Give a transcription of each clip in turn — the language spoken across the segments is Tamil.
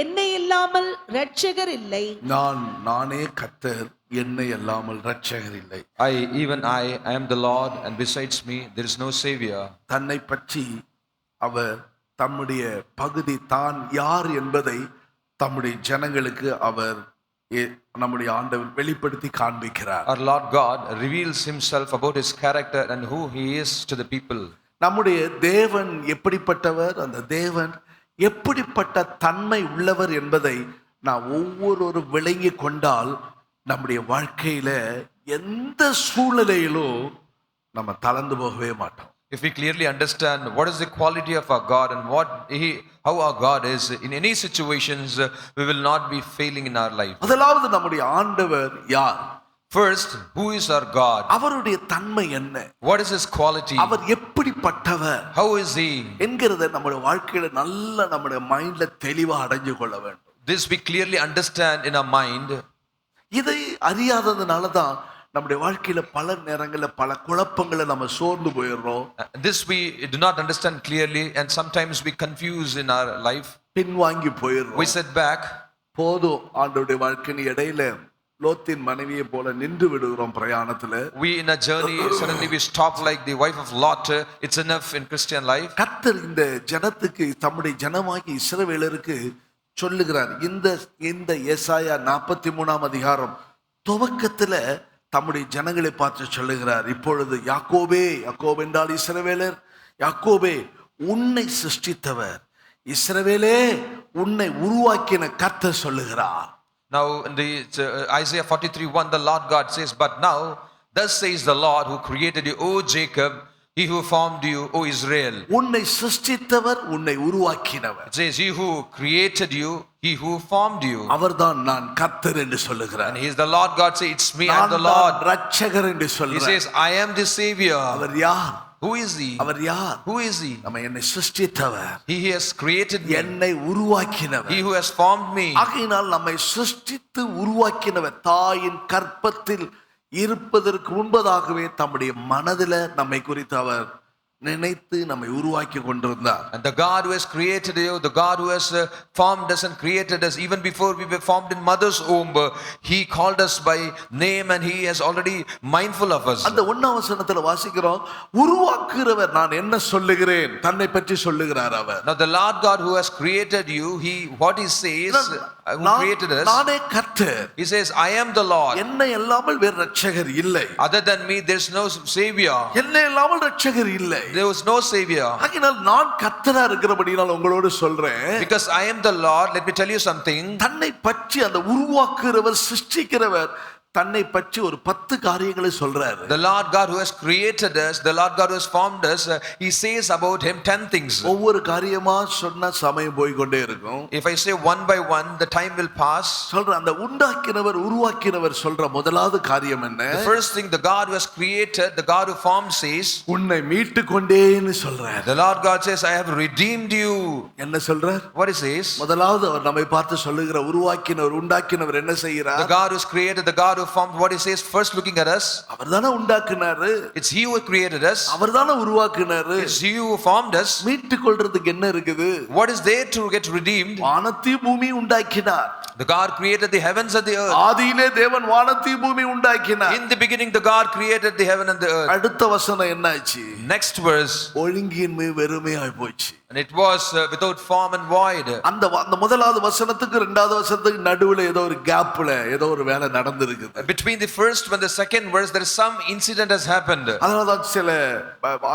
என்னை இல்லாமல் இரட்சகர் இல்லை. நானே கர்த்தர், என்னை அல்லாமல் இரட்சகர் இல்லை. I am the Lord, and besides me there is no savior. தன்னை பற்றி அவர் தம்முடைய பகுதி தான் யார் என்பதை தம்முடைய ஜனங்களுக்கு அவர் நம்முடைய ஆண்டவர் வெளிப்படுத்தி காண்பிக்கிறார். Our Lord God reveals himself about his character and who he is to the people. நம்முடைய தேவன் எப்படிப்பட்டவர், அந்த தேவன் எப்படிப்பட்ட தன்மை உள்ளவர் என்பதை நான் ஒவ்வொரு விளங்கி கொண்டால் நம்முடைய வாழ்க்கையில எந்த சூழ்நிலையிலும் நம்ம தளர்ந்து போகவே மாட்டோம். If we clearly understand what is the quality of our God and how our God is, in any situations we will not be failing in our life. முதலாவது நம்முடைய ஆண்டவர் யார்? First, who is our God? அவருடைய தன்மை என்ன? What is his quality? அவர் எப்படிப்பட்டவர்? How is he? என்கிறத நம்முடைய வாழ்க்கையில நல்ல நம்முடைய மைண்ட்ல தெளிவா அடைஞ்சு கொள்ள வேண்டும். This we clearly understand in our mind. இதை அறியாததுனால தான் நம்முடைய வாழ்க்கையில பல நேரங்கள்ல பல குழப்பங்களை நம்ம சோர்ந்து போயிடுறோம். This we do not understand clearly, and sometimes we confuse in our life. பின்வாங்கி போயிடுறோம். We sit back. போதும், ஆண்டவருடைய வாழ்க்கையின் இடையில லோத்தின் மனைவியை போல நின்று விடுகிறோம் பிரயாணத்துல. We in a journey suddenly we stop like the wife of Lot. It's enough in Christian life. கர்த்தர் இந்த ஜனத்துக்கு, தம்முடைய ஜனமாகிய இஸ்ரவேலருக்கு சொல்லுகிறார். இந்த ஏசாயா 43ஆம் அதிகாரம் துவக்கத்துல தம்முடைய ஜனங்களை பார்த்து சொல்லுகிறார். இப்பொழுது யாக்கோபே, யாக்கோபு என்றால் இஸ்ரவேலர், யாக்கோபே உன்னை சிருஷ்டித்தவர், இஸ்ரவேலே உன்னை உருவாக்கின கர்த்தர் சொல்லுகிறார். Now in the Isaiah 43:1, the Lord God says, but now thus says the Lord who created you, O Jacob, he who formed you, O Israel. உன்னை சிருஷ்டித்தவர், உன்னை உருவாக்கினவர். It says, he who created you, he who formed you. அவர்தான் நான் கர்த்தர் என்று சொல்லுகிறார். And he is the Lord God. Say, it's me, I am the Lord. இரட்சகர் என்று He சொல்லுகிறார். says, I am the Savior. அவர் யார்? Who is he? அவர் யார்? Who is he? என்னை சிருஷ்டித்தவர், He has created me. என்னை உருவாக்கினவர். He who has formed me. ஆகையினால் நம்மை சிருஷ்டித்து உருவாக்கினவர் தாயின் கற்பத்தில் இருப்பதற்கு முன்பதாகவே தம்முடைய மனதில் நம்மை குறித்து அவர் நினைத்து நம்மை உருவாக்கி கொண்டிருந்தார். And the God who has created you, the God who has formed us and created us, even before we were formed in mother's womb, he called us by name and he is already mindful of us. அந்த 1ஆம் வசனத்துல வாசிக்கிறோம், உருவாக்குகிறவர் நான் என்ன சொல்லுகிறேன், தன்னை பற்றி சொல்லுகிறார் அவர். Now the Lord God who has created you, what he says, who created us, நானே கர்த்தர். he says, I am the Lord. என்னை இல்லாமல் வேறு இரட்சகர் இல்லை. Other than me there is no savior. என்னை இல்லாமல் இரட்சகர் இல்லை. There was no savior. ஆகையால் நான் கர்த்தரா இருக்கிறபடியால் உங்களோடு சொல்றேன், Because I am the Lord, let me tell you something. தன்னை பற்றி அந்த உருவாக்குகிறவர், சிருஷ்டிக்கிறவர் தன்னை பற்றி ஒரு 10 காரியங்களை சொல்றாரு. The Lord God who has created us, the Lord God who has formed us, he says about him 10 things. ஒவ்வொரு காரியமா சொன்னா சமயம் போய் கொண்டே இருக்கும். If I say one by one, the time will pass. சொல்ற அந்த உண்டாக்கினவர், உருவாக்கினவர் சொல்ற முதலாவது காரியம் என்ன? The first thing, the God who has created, the God who formed says, உன்னை மீட்டு கொண்டேன்னு சொல்றார். the Lord God says, I have redeemed you. என்ன சொல்றார்? What he says? முதலாவது அவர் நம்மை பார்த்து சொல்லுகிற உருவாக்கினவர், உண்டாக்கினவர் என்ன செய்கிறார்? The God who has created, the God who formed, what he says, first looking at us, அவர்தானே உண்டாக்கினாரு, it's he who created us, அவர்தானே உருவாக்கினாரு. it's he who formed us. மீட்டு கொள்றதுக்கு என்ன இருக்குது? What is there to get redeemed? வானத்தையும் பூமி உண்டாக்கினார். The God created the heavens and the earth. ஆதியிலே தேவன் வானத்தையும் பூமி உண்டாக்கினார். In the beginning the God created the heaven and the earth. அடுத்த வசனம் என்னாச்சு? Next verse, ஒழுங்கின்மை வெறுமையாய் போச்சு. and it was without form and void. அந்த முதலாவது வசனத்துக்கு இரண்டாவது வசனத்துக்கு நடுவுல ஏதோ ஒரு கேப்ல ஏதோ ஒரு வேலை நடந்திருக்குது. Between the first and the second verse there is some incident has happened. அதனாலதான் சில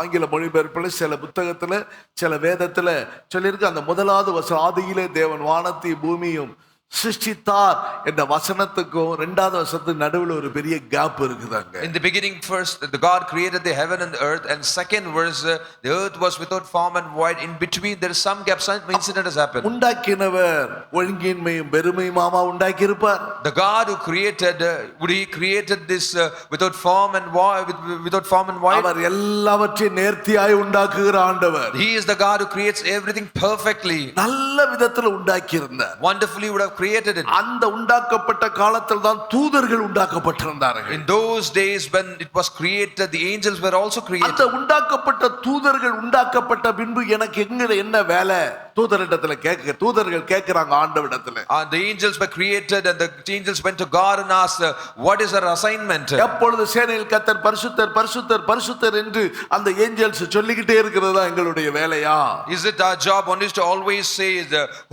ஆங்கில மொழிபெயர்ப்புல, சில புத்தகத்துல, சில வேதத்துல சொல்லியிருக்கு, அந்த முதலாவது வசனம் ஆதியிலே தேவன் வானத்தையும் பூமியும் சிருஷ்டித்தார் என்ற வசனத்துக்கும் இரண்டாவது வசனத்துக்கு நடுவுல ஒரு பெரிய gap இருக்குதாங்க. In the beginning first the God created the heaven and the earth, and second verse the earth was without form and void. In between there is some gap, some incident has happened. உண்டாக்கினவர் ஒழுங்கின்மையும் பெருமையுமாமா உண்டாக்கி இருப்பார். The God who created, would he created this without form and void, without form and void? அவர் எல்லாவற்றையும் நேர்த்தியாய் உண்டாக்குகிற ஆண்டவர். He is the God who creates everything perfectly. நல்ல விதத்துல உண்டாக்கி இருந்தார். Wonderfully would have created it. அந்த உண்டாக்கப்பட்ட காலத்தில் தான் தூதர்கள் உண்டாக்கப்பட்டிருந்தார்கள். In those days when it was created, the angels were also created. அந்த உண்டாக்கப்பட்ட தூதர்கள் உண்டாக்கப்பட்ட பின்பு எனக்கு என்ன வேலை? தூதரிடத்துல தூதர்கள் கேட்கிறாங்க ஆண்டவரிடத்துல. The angels were created and the angels went to God and asked, what is our assignment? எப்பொழுது சேனையில் கர்த்தர் பரிசுத்தர் பரிசுத்தர் பரிசுத்தர் என்று அந்த ஏஞ்சல்ஸ் சொல்லிக்கிட்டே இருக்கிறதா எங்களுடைய வேலையா? Is it our job only to always say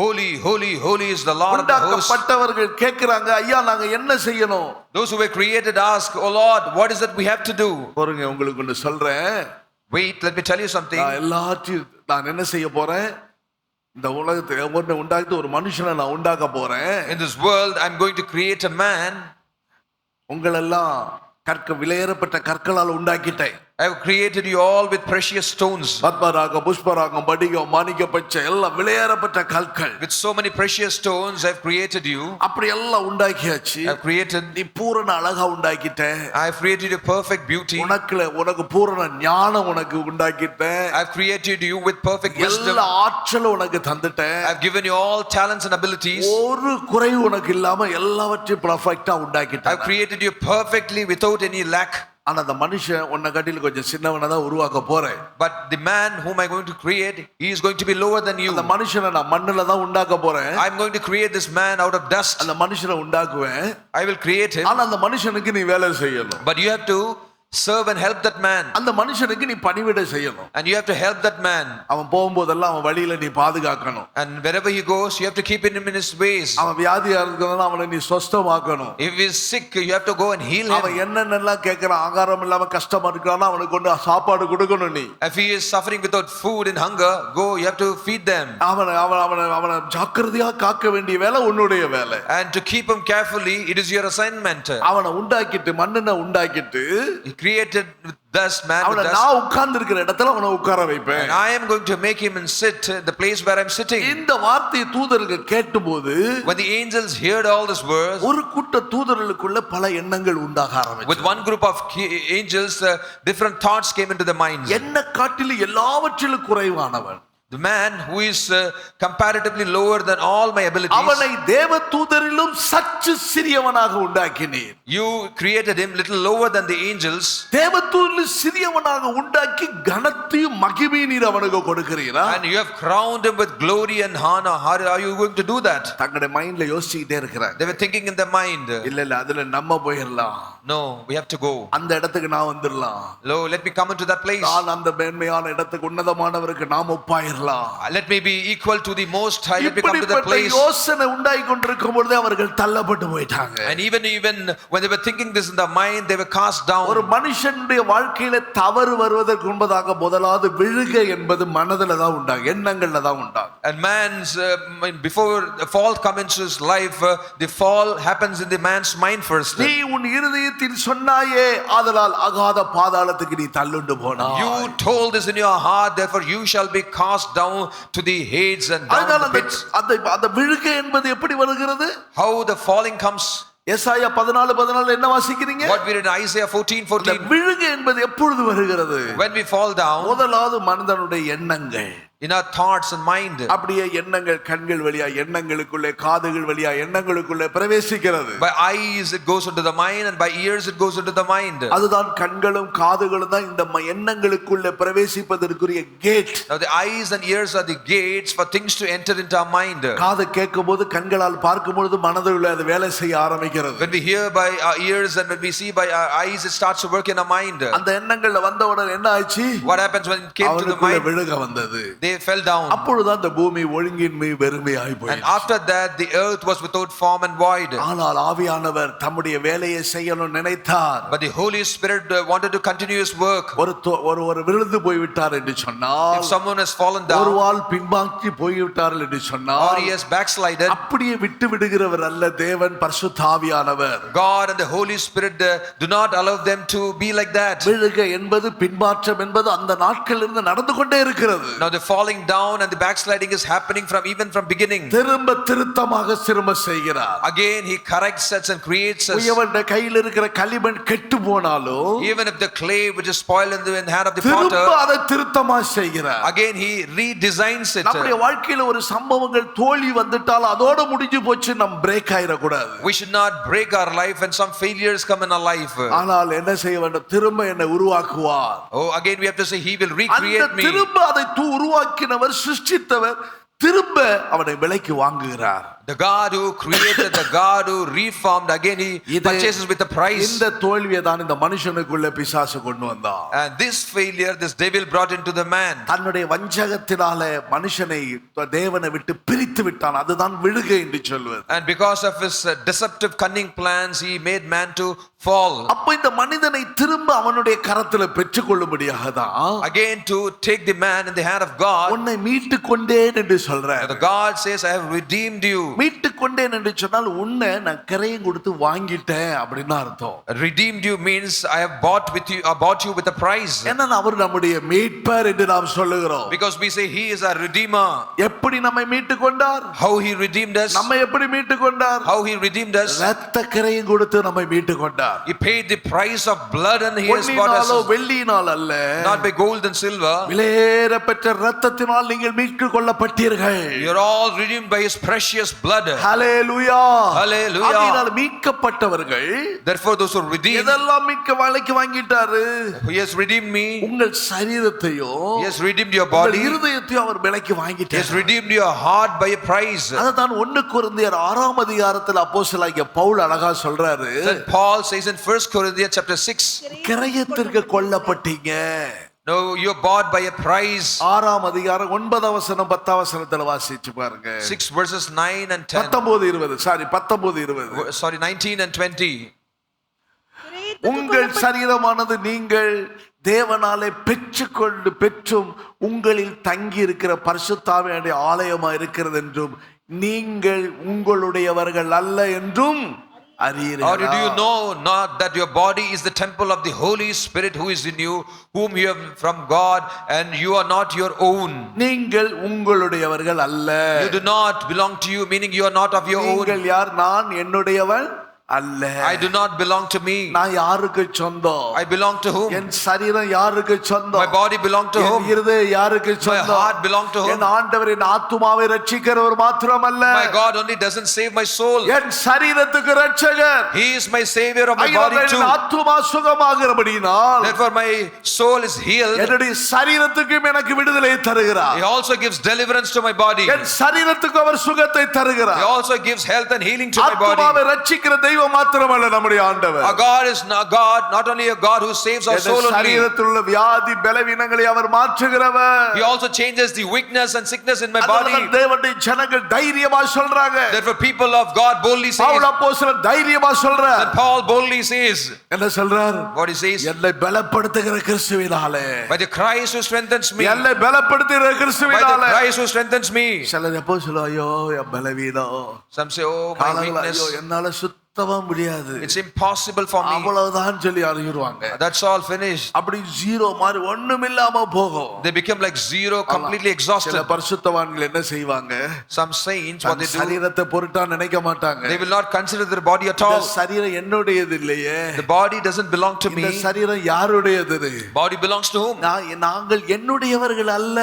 holy holy holy is the Lord of the hosts? உண்டாக்கப்பட்டவர்கள் கேட்கிறாங்க, ஐயா நாங்க என்ன செய்யணும்? Those who were created ask, oh Lord, what is it we have to do? பாருங்க, உங்களுக்கு ஒன்று சொல்றேன். Wait, let me tell you something. எல்லாத்தையும் நான் என்ன செய்ய போறேன்? இந்த உலகத்தை ஒன்று உண்டாக்கி ஒரு மனுஷனை நான் உண்டாக்க போறேன். In this world I'm going to create a man. உங்களெல்லாம் விலையேறப்பட்ட கற்களால் உண்டாக்கிட்டேன். I have created you all with precious stones. பத்மராகம், புஷ்பராகம், படிகம், மாணிக்க பச்சை எல்லாம் விலையேறப்பட்ட கற்கள். With so many precious stones I have created you. அப்படி எல்லாம் உண்டாக்கியாச்சு. I have created. நீ பூரண அழகா உண்டாக்கிட்டேன். I have created you perfect beauty. உனக்கு பூரண ஞானம் உனக்கு உண்டாக்கிட்டேன். I have created you with perfect wisdom. எல்லா ஆற்றலும் உனக்கு தந்துட்டேன். I have given you all talents and abilities. ஒரு குறைவு உனக்கு இல்லாம எல்லாவற்றையும் பெர்ஃபெக்ட்டா உண்டாக்கிட்டேன். I have created you perfectly without any lack. ஆனா அந்த மனுஷன் உன்னை காட்டில கொஞ்சம் சின்னவனை தான் உருவாக்க போறேன். But the man whom I am going to create, he is going to be lower than you. அந்த மனுஷனை நான் மண்ணுல தான் உண்டாக்க போறேன். I am going to create this man out of dust. அந்த மனுஷனை உண்டாக்குவேன். I will create him. ஆனா அந்த மனுஷனுக்கு நீ வேலை செய்யணும். But you have to serve and help that man. அந்த மனுஷனுக்கு நீ பணிவிடை செய்யணும். And you have to help that man. அவன் போகும்போதெல்லாம் அவன் வழியில நீ பாதுகாக்கணும். And wherever he goes, you have to keep him in his ways. அவன் வியாதியா இருக்கிறதுனால அவனை நீ சுஸ்தமாக்கணும். If he is sick, you have to go and heal him. அவன் என்னென்னலாம் கேட்கறான், ஆகாரம் இல்லாம கஷ்டமா இருக்கானா அவனுக்கு கொண்டு சாப்பாடு கொடுக்கணும் நீ. If he is suffering without food and hunger, go, you have to feed them. அவனை ஜாக்கிரதையா காக்க வேண்டிய வேலை உன்னுடைய வேலை. And to keep him carefully, it is your assignment. அவனை உண்டாக்கிட்டு மண்ணை உண்டாக்கிட்டு Created with dust, man with அவனை dust. நான் உட்கார்ந்து இருக்கிற இடத்துல அவனை உட்கார வைப்பேன். And I am going to make him and sit in the place where I am sitting. இந்த வார்த்தையை தூதர்கள் கேட்டபோது When the angels heard all this words, ஒரு கூட்ட தூதர்களுக்குள்ள பல எண்ணங்கள் உண்டாக ஆரம்பிச்சது. with one group of angels, different thoughts came into their minds. என்ன காட்டிலும் எல்லாவற்றிலும் குறைவானவன். The man who is comparatively lower than all my abilities. அவனை தேவ தூதரிலும் சற்று சிறியவனாக உண்டாக்கினீர். You created him little lower than the angels. தேவ தூதரிலும் சிறியவனாக உண்டாக்கி கனத்தையும் மகிமையும் நீர் அவனுக்கு கொடுக்கிறீரா? And you have crowned him with glory and honor. How are you going to do that? தங்களுடைய மைண்ட்ல யோசிச்சிட்டே இருக்கிறாங்க. They were thinking in their mind. இல்ல அதுல நம்ம போயிரலாம். No, we have to go. அந்த இடத்துக்கு நான் வந்துறலாம். Lo, let me come into that place. நான் அந்த மேன்மையான இடத்துக்கு உன்னதமானவருக்கு நாம் ஒப்பாயிரலாம். Let me be equal to the most high. Let me come to that place. யோசனை உண்டாகி கொண்டிருக்கும் பொழுது அவர்கள் தள்ளப்பட்டு போயிட்டாங்க. And even when they were thinking this in their mind, they were cast down. ஒரு மனுஷனுடைய வாழ்க்கையில தவறு வருவதற்கு முன்பதாக முதலாவது விழுகை என்பது மனதில தான் உண்டாகும், எண்ணங்கள்ல தான் உண்டாகும். And man's before the fall comes into his life, the fall happens in the man's mind first. நீ உன் இருதயத்தில் சொன்னாயே, ஆதலால் அகாத பாதாளத்துக்கு நீ தள்ளுண்டு போனாய். You told this in your heart, therefore you shall be cast down to the Hades and down the pits. அந்த விழுகை என்பது எப்படி வருகிறது? How the falling comes? எசாயா 14:14 என்ன வாசிக்கிறீங்க? What we read in Isaiah 14:14. விழுகை என்பது எப்பொழுது வருகிறது? When we fall down. முதலாவது மனிதனுடைய எண்ணங்கள். In our thoughts and mind. அப்படியே எண்ணங்கள் கண்கள் வழியா எண்ணங்களுக்குள்ளே, காதுகள் வழியா எண்ணங்களுக்குள்ளே பிரவேசிக்கிறது. By eyes it goes into the mind and by ears it goes into the mind. அதுதான் கண்களும் காதுகளும் தான் இந்த எண்ணங்களுக்குள்ளே பிரவேசிப்பதற்குரிய gate. Now the eyes and ears are the gates for things to enter into our mind. காது கேட்கும்போது கண்களால் பார்க்கும்போது மனதில் அது வேலை செய்ய ஆரம்பிக்கிறது. When we hear by our ears and when we see by our eyes, it starts to work in our mind. அந்த எண்ணங்கள்ல வந்தவுடன் என்ன ஆச்சு? What happens when it came to the mind? விழுக வந்தது. They fell down. அப்பொழுதுதான் அந்த பூமி ஒழுங்கின்மை வெறுமையாய் போயிற்று. And after that the earth was without form and void. ஆனால் ஆவியானவர் தம்முடைய வேலையை செய்யணும் நினைத்தார். But the Holy Spirit wanted to continue his work. ஒரு விழுந்து போய் விட்டார் என்று சொன்னால், if someone has fallen down, ஒரு வால் பின்வாங்கி போய் விட்டார் என்று சொன்னால், or he has backslided, அப்படியே விட்டு விடுகிறவர் அல்ல தேவன், பரிசுத்த ஆவியானவர். God and the Holy Spirit do not allow them to be like that. விழுகை என்பது பின்மாற்றம் என்பது அந்த நாட்களிலிருந்து நடந்து கொண்டே இருக்கிறது. Now the falling down and the backsliding is happening even from beginning. திரும்ப திருத்தமாக திரும்ப செய்கிறார். Again he corrects us and creates us. உயவனுடைய கையில் இருக்கிற களிமண் கெட்டு போனாலும், even if the clay which is spoiled in the hand of the potter, திரும்ப அதை திருத்தமாக செய்கிறார். again he redesigns it. நம்முடைய வாழ்க்கையில ஒரு சம்பவங்கள் தோல்வி வந்துட்டால் அதோட முடிஞ்சு போச்சு, நம்ம பிரேக் ஆயிர கூடாது. We should not break our life when some failures come in our life. ஆனால் என்ன செய்ய வேண்டும்? திரும்ப என்னை உருவாக்குவார். Oh, again we have to say he will recreate me. திரும்ப அதை உருவாக்கினவர், சிருஷ்டித்தவர் திரும்ப அவனை விலைக்கு வாங்குகிறார். The God who created, the God who reformed, again he purchases with a price. இந்த தோல்வியை தான் இந்த மனுஷனுக்குள்ள பிசாசு கொண்டு வந்தான். And this failure, this devil brought into the man. தன்னுடைய வஞ்சகத்தினால மனுஷனை தேவனை விட்டு பிரித்து விட்டான். அதுதான் விழுகை என்று சொல்வது. And because of his deceptive cunning plans, he made man to fall. அப்ப இந்த மனிதனை திரும்ப அவனுடைய கரத்துல பெற்றுக்கொள்ளும்படியாக தான் Again to take the man in the hand of God. உன்னை மீட்டு கொண்டேன் என்று சொல்றார். The God says, I have redeemed you. மீட்டு கொண்டேன் என்று சொன்னால் உன்னை நான் கிரையம் கொடுத்து வாங்கிட்டேன் அப்படின்னு அர்த்தம். Redeemed you means I have bought you with a price. ஏன்னா அவர் நம்முடைய மீட்பர் என்று நாம் சொல்லுகிறோம். Because we say he is our redeemer. எப்படி நம்மை மீட்டு கொண்டார்? How he redeemed us. நம்மை எப்படி மீட்டு கொண்டார்? How he redeemed us. இரத்த கிரையம் கொடுத்து நம்மை மீட்டு கொண்டார். He paid the price of blood and he has bought us. வெள்ளியினால் அல்ல. Not by gold and silver. விலையேற பெற்ற இரத்தத்தினால் நீங்கள் மீட்டு கொள்ளப்பட்டீர்கள். You are all redeemed by his precious blood. Hallelujah. Hallelujah. அதனால் மீட்கப்பட்டவர்கள், therefore those who are redeemed, இதெல்லாம் மீட்க விலைக்கு வாங்கிட்டாரு. he has redeemed me. உங்கள் சரீரத்தையும் he has redeemed your body. உங்கள் இருதயத்தையும் அவர் விலைக்கு he வாங்கிட்டார். has redeemed your heart by a price. அதான் 1 கொரிந்தியர் 6ஆம் அதிகாரத்தில் அப்போஸ்தலனாகிய பவுல் அழகா சொல்றாரு. Paul says in 1 Corinthians chapter 6, கிரயத்திற்கு கொல்லப்பட்டீங்க. no, you are bought by a price. 6ஆம் அதிகாரம் 9ஆம் வசனம் 10ஆம் வசனத்துல வாசிச்சு பாருங்க. 6 verses 9 and 10. 19:20 sorry 19 and 20. உங்கள் சரீரமானது நீங்கள் தேவனாலே பெற்றும் உங்களில் தங்கி இருக்கிற பரிசுத்தாவினுடைய ஆலயமா இருக்கிறது என்றும் நீங்கள் உங்களுடையவர்கள் அல்ல என்றும் அறியீர்கள். Or do you know not that your body is the temple of the Holy Spirit who is in you, whom you have from God, and you are not your own? நீங்கள் உங்களுடையவர்கள் அல்ல. You do not belong to you, meaning you are not of your own. நீங்கள் யார்? நான் என்னுடையவன் அல்ல. I do not belong to me. நான் யாருக்கு சொந்தம்? I belong to whom? என் சரீரம் யாருக்கு சொந்தம்? My body belong to whom? என் இருதயம் யாருக்கு சொந்தம்? My heart belong to whom? என் ஆண்டவர் என் ஆத்துமாவை ரட்சிக்கிறவர் மாத்திரமல்ல. My God only doesn't save my soul. என் சரீரத்துக்கு ரட்சகர். He is my savior of my body too. என் ஆத்துமா சுகமாகிறபடியால் therefore my soul is healed. என்னுடைய சரீரத்துக்கும் எனக்கு விடுதலை தருகிறார். He also gives deliverance to my body. என் சரீரத்துக்கு அவர் சுகத்தை தருகிறார். He also gives health and healing to my body. ஆத்துமாவை ரட்சிக்கிற தெய்வம் மாத்திரமல்ல நம்முடைய ஆண்டவர். Our God is not only a God who saves our soul only. சரீரத்தில் உள்ள வியாதி பலவீனங்களை அவர் மாற்றுகிறவர். He also changes the weakness and sickness in my body. தேவனுடைய ஜனங்கள் தைரியமா சொல்றாங்க. therefore people of God boldly say. Pavul அப்போஸ்தலன் தைரியமா சொல்றார். and Paul boldly says. என்ன சொல்றார்? what he says? என்னை பலப்படுத்துகிற கிறிஸ்துவினாலே. by the Christ who strengthens me. என்னை பலப்படுத்துகிற கிறிஸ்துவினாலே. by the Christ who strengthens me. சிலர் எப்போ சொல்லுவாங்க, ஐயோ என் பலவீனம். some say, oh my weakness. ஐயோ என்னால சுத்தமா முடியாது. it's impossible for me. அவ்வளவுதான் சொல்லி அறியுவாங்க. that's all finished. அப்படி ஜீரோ மாதிரி ஒண்ணுமில்லாம போகும். they become like zero, completely exhausted. சில பரிசுத்தவான்கள் என்ன செய்வாங்க? some saints what they do, சரீரத்தை பொருட்டா நினைக்க மாட்டாங்க. they will not consider their body at all. சரீரம் என்னுடையது இல்லையே. the body doesn't belong to me. இந்த சரீரம் யாருடையது? body belongs to whom? நாங்கள் என்னுடையவர்கள் அல்ல.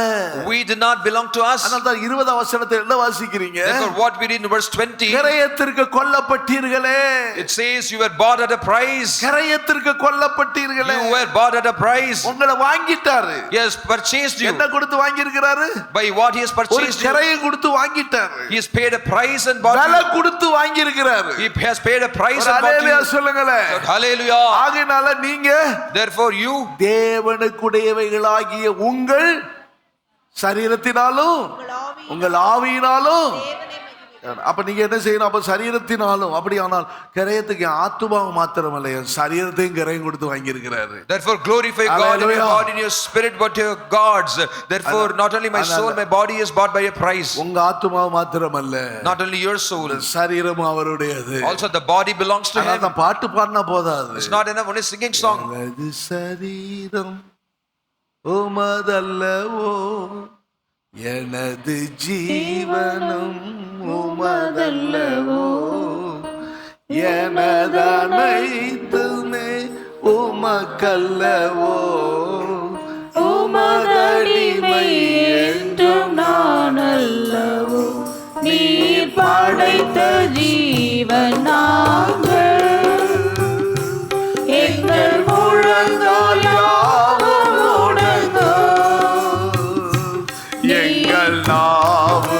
we do not belong to us. அதனால தான் 20ஆம் வசனத்தை என்ன வாசிக்கிறீங்க? therefore what we read in verse 20, கிரயத்திற்கு கொல்லப்பட்டீர்களே. it says you were bought at a price. கிரயத்திற்கு கொல்லப்பட்டீர்களே. you were bought at a price. உங்களை வாங்கிட்டாரு. he has purchased you. என்ன கொடுத்து வாங்கி இருக்கிறாரு? by what he has ஒரு purchased you. கிரயம் கொடுத்து வாங்கிட்டாரு. he has paid a price and bought விலை you. கொடுத்து வாங்கி இருக்கிறாரு. he has paid a price and bought hallelujah you. சொல்லுங்களே. hallelujah. ஆகையால நீங்க therefore you தேவனுக்குடையவைகளாகிய உங்கள் சரீரத்தினாலும் உங்கள் ஆவியினாலும். அப்ப நீங்க என்ன செய்யணும்? அப்ப சரீரத்தினாலும் அப்படியானால் கிரயத்துக்கு ஆத்துமாவை மாத்திரமல்ல, என் சரீரத்தையும் கிரயம் கொடுத்து வாங்கி இருக்கிறாரு. therefore glorify God in your body and your spirit but your God's. therefore not only my soul, my body is bought by a price. உங்க ஆத்துமாவை மாத்திரமல்ல, not only your soul, சரீரமும் அவருடையது. also the body belongs to him. அதான் பாட்டு பாடினா போதாது. it's not enough only singing song. எனது சரீரம் உமதல்லவோ, எனது ஜீவனும் உமதல்லவோ, எனதனைத்துமே உமக்கல்லவோ, உமதடிமை என்றும் நான் அல்லவோ, நீர் படைத்த ஜீவன் நாங்கள், எங்கள் முழங்கால் யாவும் முடங்கும், எங்கள் நாவு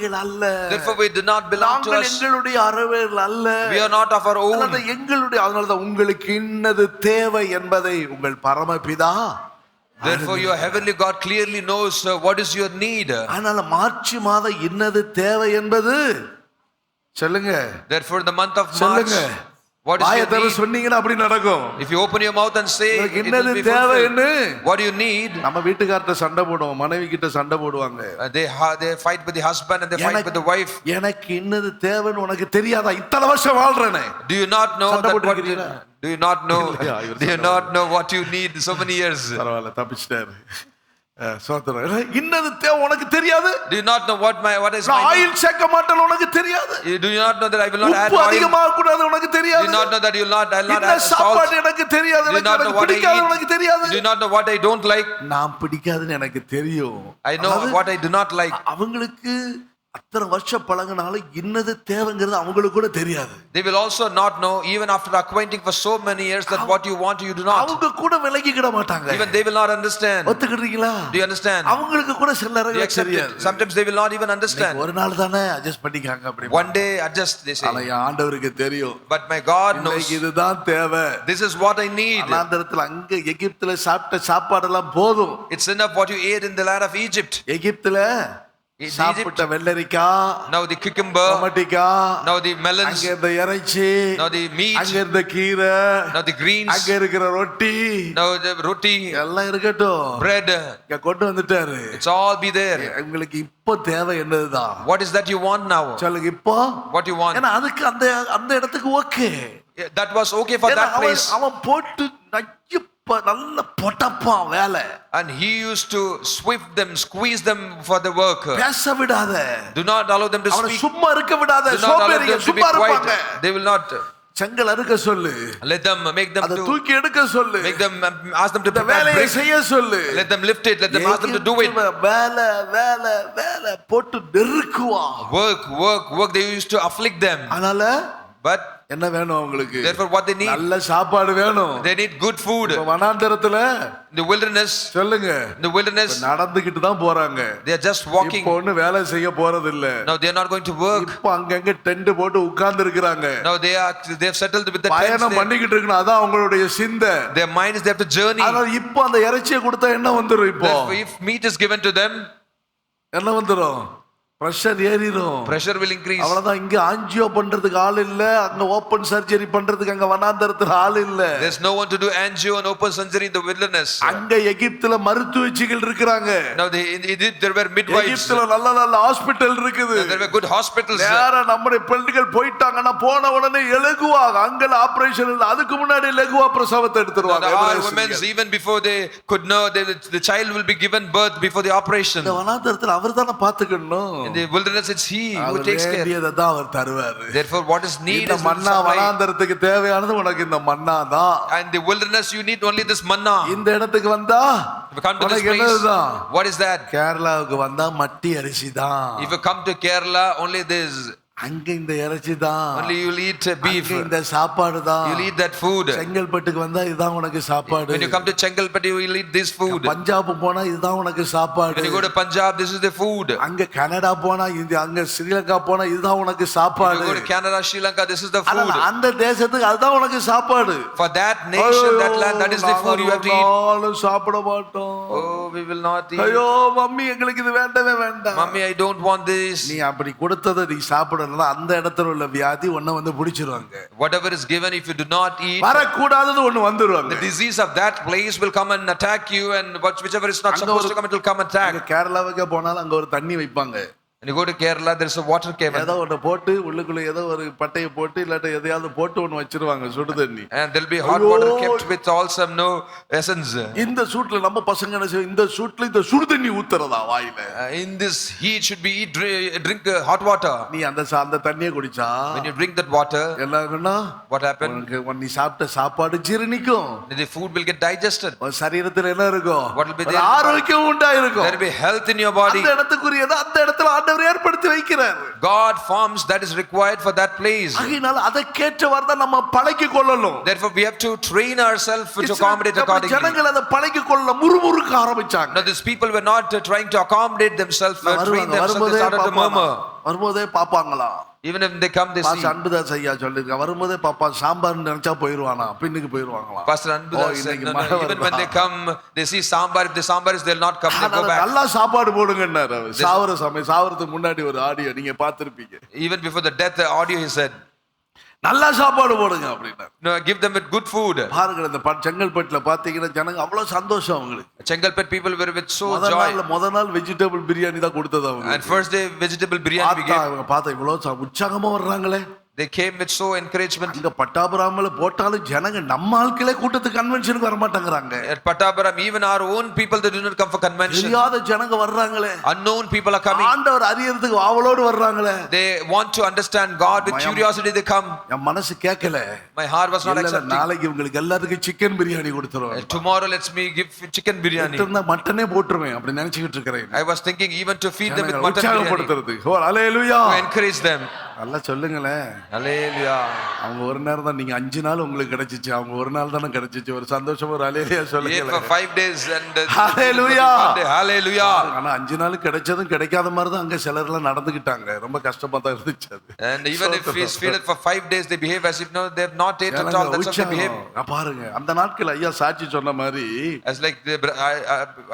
அறவைகள் அல்ல. Therefore we do not belong to நாங்கள் us. எங்களுடைய அறவைகள் அல்ல. We are not of our அல்லது own. எங்களுடைய, அதனாலதான் உங்களுக்கு இன்னது தேவை என்பதை உங்கள் பரமபிதா. Therefore your heavenly God clearly knows what is your need. அதனால மார்ச் மாதம் இன்னது தேவை என்பது சொல்லுங்க. Therefore in the month of March, சொல்லுங்க. what is your வாயத்தர need? சொன்னீங்கன்னா அப்படி நடக்கும். If you open your mouth and say உங்களுக்கு it இன்னது will be தேவைன்னு fulfilled. What do you need? நம்ம வீட்டுக்கார்ட்ட சண்டை போடுவோம், மனைவி கிட்ட சண்டை போடுவாங்க. They fight with the husband and they fight with the wife. எனக்கு இன்னது தேவைன்னு உனக்கு தெரியாதா? இத்தனை வருஷம் வாழ்றேனே. Do you not know சண்டை that what போட்டுக்கிறீங்களா? do you not know? இல்லையா, இவர் Do you not know what you need so many years? பரவாயில்ல, தப்பிச்சிட்டாரு. சோத்திரம். இன்னது தேவை உனக்கு தெரியாது. Do you not know what is நான் my ஆயில் சேர்க்க மாட்டேன் உனக்கு தெரியாது. need? Do you not know that I will not add உப்பு oil? அதிகமாக கூடாது உனக்கு Do தெரியாது. you not know that I'll not இந்த add சாப்பாடு salt? எனக்கு தெரியாது, Do you not know எனக்கு what I பிடிக்காது eat? உனக்கு தெரியாது. Do you not know what I don't like? நான் பிடிக்காதுன்னு எனக்கு தெரியும். I know what I do not like. அவங்களுக்கு அத்தனை வருஷம் பழகினாலும் இன்னது தேவைங்கிறது அவங்களுக்கு கூட தெரியாது. They will also not know even after acquainting for so many years that what you want you do not. அவங்க கூட விலகிக்கிட மாட்டாங்க. Even they will not understand. ஒத்துக்கிட்டீங்களா? Do you understand? அவங்களுக்கு கூட சில Do you நேரங்கள் accept தெரியாது. it? Sometimes they will not even understand. ஒரு நாள் தானே அட்ஜஸ்ட் பண்ணிக்காங்க அப்படி. One day adjust, they say. ஆனா ஆண்டவருக்கு தெரியும். But my God knows இன்னைக்கு இதுதான் தேவை. this is what I need. அனாந்தரத்துல அங்க எகிப்துல சாப்பிட்ட சாப்பாடெல்லாம் போதும். It's enough what you ate in the land of Egypt. எகிப்துல In சாப்பிட்ட வெள்ளரிக்காய், Now the cucumber, டொமேட்டோக்காய், now the melons, அங்க இருந்த இறைச்சி, now the meat, அங்க இருந்த கீரை, now the greens, அங்க இருக்கிற ரொட்டி, now the roti, எல்லாம் இருக்கட்டும். bread. இங்க கொண்டு வந்துட்டாரு. It's all be there. உங்களுக்கு இப்போ தேவை என்னதுதான்? What is that you want now? சொல்லுங்க இப்போ. What you want? ஏன்னா அதுக்கு அந்த அந்த இடத்துக்கு okay. That was okay for that place. அவன் போட்டு நையப்ப நல்ல பொட்டப்பான் வேலை. And he used to swift them, squeeze them for the work. பேச விடாத. Do not allow them to அவனை speak. சும்மா இருக்க விடாத. Do not allow சோம்பேறிங்க them to be சும்மா இருப்பாங்க. quiet. They will not. செங்கல் அறுக்க சொல்லு. Let them make them அதை to தூக்கி எடுக்க சொல்லு. make them ask them to இந்த prepare வேலையை bread. செய்ய சொல்லு. Let them lift it. Let them ask them to do it. வேலை வேலை வேலை போட்டு நெருக்குவா. Work. They used to afflict them. அதனால But என்ன வேணும் அவங்களுக்கு? therefore what they need? நல்ல சாப்பாடு வேணும். They need good food. இப்ப வனாந்தரத்துல In the wilderness, சொல்லுங்க, நடந்துகிட்டு தான் போறாங்க. they are just walking. இப்போ ஒண்ணு வேலை செய்ய போறது இல்ல. Now they are not going to work. இப்போ அங்கங்க டென்ட் போட்டு உட்கார்ந்து இருக்காங்க. Now they have settled with the tents. பயணம் பண்ணிக்கிட்டு இருக்கணும். அதான் அவங்களுடைய சிந்தை. Their mind is they have to journey. அதனால இப்போ அந்த இறைச்சியை கொடுத்தா என்ன வந்துரும்? இப்போ Therefore, if meat is given to them, என்ன வந்துரும்? பிரஷர் ஏறிடும். pressure will increase. அவ்வளவுதான். இங்க ஆஞ்சியோ பண்றதுக்கு ஆள் இல்ல, அங்க ஓபன் சர்ஜரி பண்றதுக்கு அங்க வனாந்தரத்துல ஆள் இல்ல. There's no one to do angio and open surgery in the wilderness. அங்க எகிப்துல மருத்துவச்சிகள் இருக்காங்க. Now in Egypt there were midwives. எகிப்துல நல்ல நல்ல ஹாஸ்பிடல் இருக்குது. There were good hospitals. நேரா நம்முடைய பெண்கள் போயிட்டாங்கன்னா போன உடனே லகுவாக அங்கல ஆபரேஷன் இல்ல, அதுக்கு முன்னாடி லகுவா பிரசவத்தை எடுத்துருவாங்க. Our women even before they could know the child will be given birth before the operation. இந்த வனாந்தரத்துல அவர்தானே பாத்துக்கணும். In the wilderness it's he who takes care. வேண்டியதை அவர் தருவாரு. Therefore what is need இந்த is மன்னா வனாந்தரத்துக்கு தேவையானது உனக்கு இந்த மன்னா தான். And the wilderness you need only this manna. இந்த இடத்துக்கு வந்தா If you come to this உனக்கு place, என்னதுதான்? what is that? கேரளாவுக்கு வந்தா மட்டி அரிசி தான். If you come to Kerala, only this. அங்க இந்த இறைச்சி தான். Only you will eat beef. அங்க இந்த சாப்பாடு தான். You will eat that food. செங்கல்பட்டுக்கு வந்தா இதுதான் உனக்கு சாப்பாடு. When you come to Chengalpattu, you will eat this food. Punjab போனா இதுதான் உனக்கு சாப்பாடு. When you go to Punjab, this is the food. அங்க கனடா போனா இது, அங்க ஸ்ரீலங்கா போனா இதுதான் உனக்கு சாப்பாடு. When you go to Canada, Sri Lanka, this is the food. அந்த தேசத்துக்கு அதுதான் உனக்கு சாப்பாடு. For that nation, that land, that is the food you have to eat. நானும் சாப்பிட மாட்டோம். Oh, we will not eat. ஐயோ மம்மி எங்களுக்கு இது வேண்டவே வேண்டாம். Mommy, I don't want this. நீ அப்படி கொடுத்ததை நீ சாப்பிடலாம், அந்த இடத்துல உள்ள வியாதி ஒண்ணு வந்து பிடிச்சிருவாங்க. Whatever is given, if you do not eat, வரக்கூடாதது ஒண்ணு வந்துருவாங்க. the disease of that place will come and attack you, and whichever is not supposed to come, it will come and attack. கேரளாவுக்கு போனாலும் அங்க ஒரு தண்ணி வைப்பாங்க. When you go to Kerala, there is a water cave. ஏதோ ஒண்ணு போட்டு உள்ளுக்குள்ள ஏதோ ஒரு பட்டையை போட்டு இல்லாட்ட எதையாவது போட்டு ஒண்ணு வச்சிருவாங்க சுடு தண்ணி. And there will be hot water kept with also no essence. இந்த சூட்ல நம்ம பசங்க என்ன செய்யும்? இந்த சூட்ல இந்த சுடு தண்ணி ஊத்துறதா வாயில. In this heat should be drink hot water. நீ அந்த தண்ணியை குடிச்சா When you drink that water, என்ன ஆகும்னா what happen? நீ சாப்பிட்ட சாப்பாடு ஜீரணிக்கும். The food will get digested. உன் சரீரத்துல என்ன இருக்கும்? What will be there? ஆரோக்கியம் உண்டா இருக்கும். There will be health in your body. அந்த இடத்துக்குரியது அந்த இடத்துல ஆண்டவர் ஏற்படுத்தி வைக்கிறார். God forms that is required for that place. அதனால அதற்கேற்றவாறு தான் நம்ம பழக்கிக் கொள்ளணும். Therefore we have to train ourselves to accommodate accordingly. ஜனங்கள் அதை பழக்கிக் கொள்ள முறுமுறுக்க ஆரம்பிச்சாங்க. Now these people were not trying to accommodate themselves, train themselves, they started to murmur. வரும்போதே பாப்பாங்களா? Even if they come, they see. Pastor Anbudas ஐயா சொல்லிருக்க, வரும்போதே பாப்பா சாம்பார் நினைச்சா போயிருவானா, பின்னுக்கு போயிருவாங்களா? Pastor Anbudas said, இன்னைக்கு no, மழை even when வருதா? they come, they see sambar. If the sambar is, they'll not come, they go back. நல்லா சாப்பாடு போடுங்கன்னாரு. சாவறதுக்கு முன்னாடி ஒரு ஆடியோ நீங்க பார்த்திருப்பீங்க. Even before the death, the audio he said, நல்லா சாப்பாடு போடுங்க அப்படின்னாரு. no, give them with good food. பாருங்க, இந்த செங்கல்பட்டுல பாத்தீங்கன்னா ஜனங்க அவ்வளவு சந்தோஷம் அவங்களுக்கு. Chengalpet people were with so joy. முத நாள் வெஜிடபிள் பிரியாணி தான் கொடுத்தது அவங்க. And first day vegetable biryani we gave. பார்த்தா இவ்வளவு உற்சாகமா வர்றாங்களே. They came with so encouragement. இங்க பட்டாபுராமல போட்டாலும் ஜனங்க நம்ம ஆட்களே கூட்டத்துக்கு கன்வென்ஷனுக்கு வர மாட்டாங்கறாங்க. At Patabaram, even our own people, they do not come for convention. தெரியாத ஜனங்க வர்றாங்களே. Unknown people are coming. ஆண்டவர் அறியறதுக்கு ஆவலோடு வர்றாங்களே. They want to understand God with curiosity. They come. என் மனசு கேட்கல. My heart was not accepting. நாளைக்கு உங்களுக்கு எல்லாத்துக்கும் சிக்கன் பிரியாணி கொடுத்துறோம். Tomorrow let's me give chicken biryani. இருந்தா மட்டனே போட்டுருவேன் அப்படி நினைச்சிட்டு இருக்கேன். I was thinking even to feed them with mutton உற்சாகப்படுத்துறது. biryani. Hallelujah. To encourage them. நல்லா சொல்லுங்களே. Hallelujah. அவங்க ஒரு நேரம் தான், நீங்க 5 நாள் உங்களுக்கு கிடைச்சிச்சு, அவங்க ஒரு நாள் தானே கிடைச்சிச்சு. ஒரு சந்தோஷமா ஒரு ஹalleluya சொல்லுங்களே. For 5 days and hallelujah. Hallelujah. ஆனா 5 நாள் கிடைச்சதும் கிடைக்காத மாதிரி தான் அங்க சிலர்லாம் நடந்துக்கிட்டாங்க. ரொம்ப கஷ்டமா தான் இருந்துச்சு அது. And even if we feel it for 5 days, they behave as if no, they're not ate at all. That's how they behave. பாருங்க, அந்த நாட்கள் ஐயா சாட்சி சொன்ன மாதிரி, as like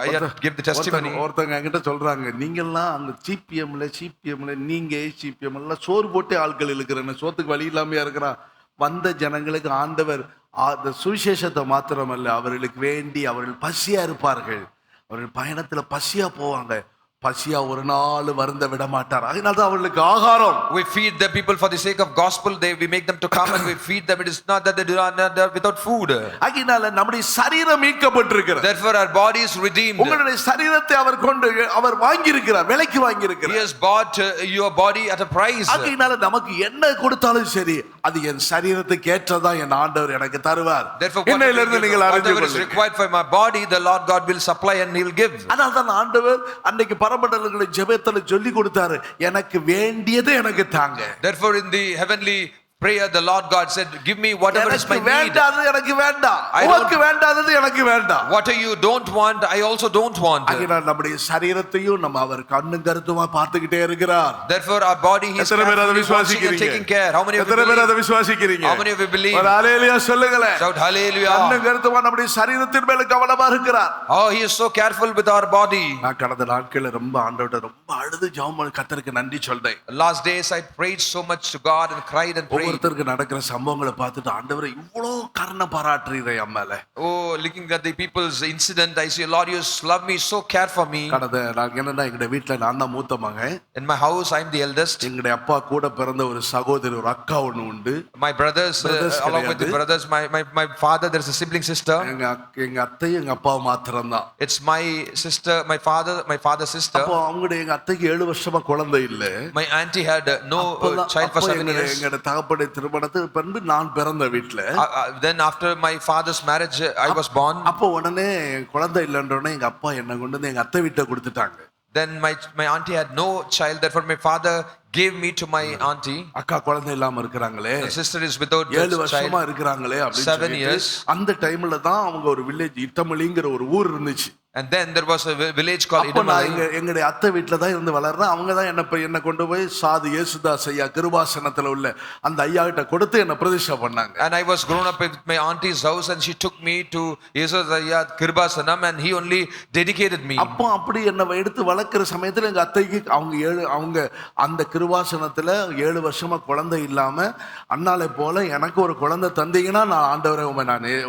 I give the testimony. ஒருத்தங்க என்கிட்ட சொல்றாங்க, நீங்கெல்லாம் அந்த சிபிஎம்ல நீங்க சிபிஎம் எல்லாம் சோறு போட்டு ஆட்கள் இருக்கிறேன்னு, சோத்துக்கு வழி இல்லாமையா இருக்கிறான். வந்த ஜனங்களுக்கு ஆண்டவர் அந்த சுவிசேஷத்தை மாத்திரமல்ல, அவர்களுக்கு வேண்டி அவர்கள் பசியா இருப்பார்கள். அவர்கள் பயணத்துல பசியா போவாங்க. பசியா ஒரு நாள் வருந்த விட மாட்டார். அதனால அவர்களுக்கு ஆகாரம். We feed the people for the sake of gospel. We make them to come and we feed them. It is not that they are without food. அதனால நம்முடைய சரீரம் மீட்கப்பட்டிருக்கிறது. Therefore our body is redeemed. உங்களுடைய சரீரத்தை அவர் வாங்கி இருக்கிறார், விலைக்கு வாங்கி இருக்கிறார். He has bought your body at a price. அதனால நமக்கு என்ன கொடுத்தாலும் சரி, அது என் சரீரத்துக்கு ஏற்றதா என் ஆண்டவர் எனக்கு தருவார். இன்னையிலிருந்து நீங்கள் அறிந்து கொள்ளுங்கள். Whatever is required for my body, the Lord God will supply and He will give. அதனால தான் ஆண்டவர் அன்னைக்கு பரமண்டலங்களை ஜெபத்துல சொல்லி கொடுத்தாரு, எனக்கு வேண்டியது எனக்கு தாங்க. Therefore in the heavenly prayer the Lord God said, give me whatever is my need. வேண்டாதது எனக்கு வேண்டாம், உனக்கு வேண்டாதது எனக்கு வேண்டாம். What you don't want, I also don't want. அதனால நம்முடைய சரீரத்தையும் நம்ம அவர் கண்ணும் கருத்துமா பார்த்துக்கிட்டே இருக்கிறார். Therefore our body He is taking care. How many of you How many of you believe? ஒரு ஹalleluya சொல்லுங்களே. Shout hallelujah. கண்ணும் கருத்துமா நம்முடைய சரீரத்தின் மேல கவனமா இருக்கிறார். Oh, He is so careful with our body. நான் கடந்த நாட்கள்ல ரொம்ப ஆண்டவர்ட்ட ரொம்ப அழுது ஜெபம் பண்ணி கர்த்தருக்கு நன்றி சொல்றேன். Last days I prayed so much to God and cried and prayed. ஒருத்தருக்கு நடக்கிற சம்பவங்களை பார்த்துட்டு ஆண்டவரே இவ்வளோ கருணை பாராட்டுறீரே அம்மால. Oh, looking at the people's incident, I say, Lord, you love me, so care for me. கடந்த நான் என்னன்னா, எங்க வீட்டுல நான் தான் மூத்த மகன். In my house I am the eldest. எங்களுடைய அப்பா கூட பிறந்த ஒரு சகோதரி, ஒரு அக்கா ஒண்ணு உண்டு. My brothers along with the brothers, my father, there is a sibling sister. எங்க அத்தை எங்க அப்பா மாத்திரம் தான். It's my sister, my father's sister. அப்போ அவங்களுடைய எங்க அத்தைக்கு 7 வருஷமா குழந்தை இல்ல. My auntie had no child for 7 years. எங்க தகப்பனுடைய திருமணத்துக்கு பிறகு நான் பிறந்த வீட்டுல. Then after my father's marriage I was born. அப்போ உடனே குழந்தை இல்லன்றோனே எங்க அப்பா என்ன கொண்டு வந்து எங்க அத்தை வீட்டை கொடுத்துட்டாங்க. Then my auntie had no child, therefore my father gave me to my auntie. அக்கா குழந்தை இல்லாம இருக்காங்களே, the sister is without 7 வருஷமா இருக்காங்களே அப்படி 7 years. அந்த டைம்ல தான் அவங்க ஒரு வில்லேஜ் இட்டமலிங்கிற ஒரு ஊர் இருந்துச்சு. And then there was a village called Idamali. எங்களுடைய அத்தை வீட்டுல தான் இருந்து வளர்றேன். அவங்க தான் என்ன கொண்டு போய் சாது இயேசுதாஸ் ஐயா கிருபாசனத்துல உள்ள அந்த ஐயா கிட்ட கொடுத்து என்ன பிரதிஷ்டை பண்ணாங்க. And I was grown up with my auntie's house and she took me to Jesus ஐயா கிருபாசனம் and he only dedicated me. அப்போ அப்படி என்ன எடுத்து வளர்க்கிற சமயத்துல எங்க அத்தைக்கு அவங்க அந்த கிருபாசனத்துல 7 வருஷமா குழந்தை இல்லாம அண்ணாலை போல எனக்கு ஒரு குழந்தை தந்தீங்கன்னா நான் ஆண்டவரே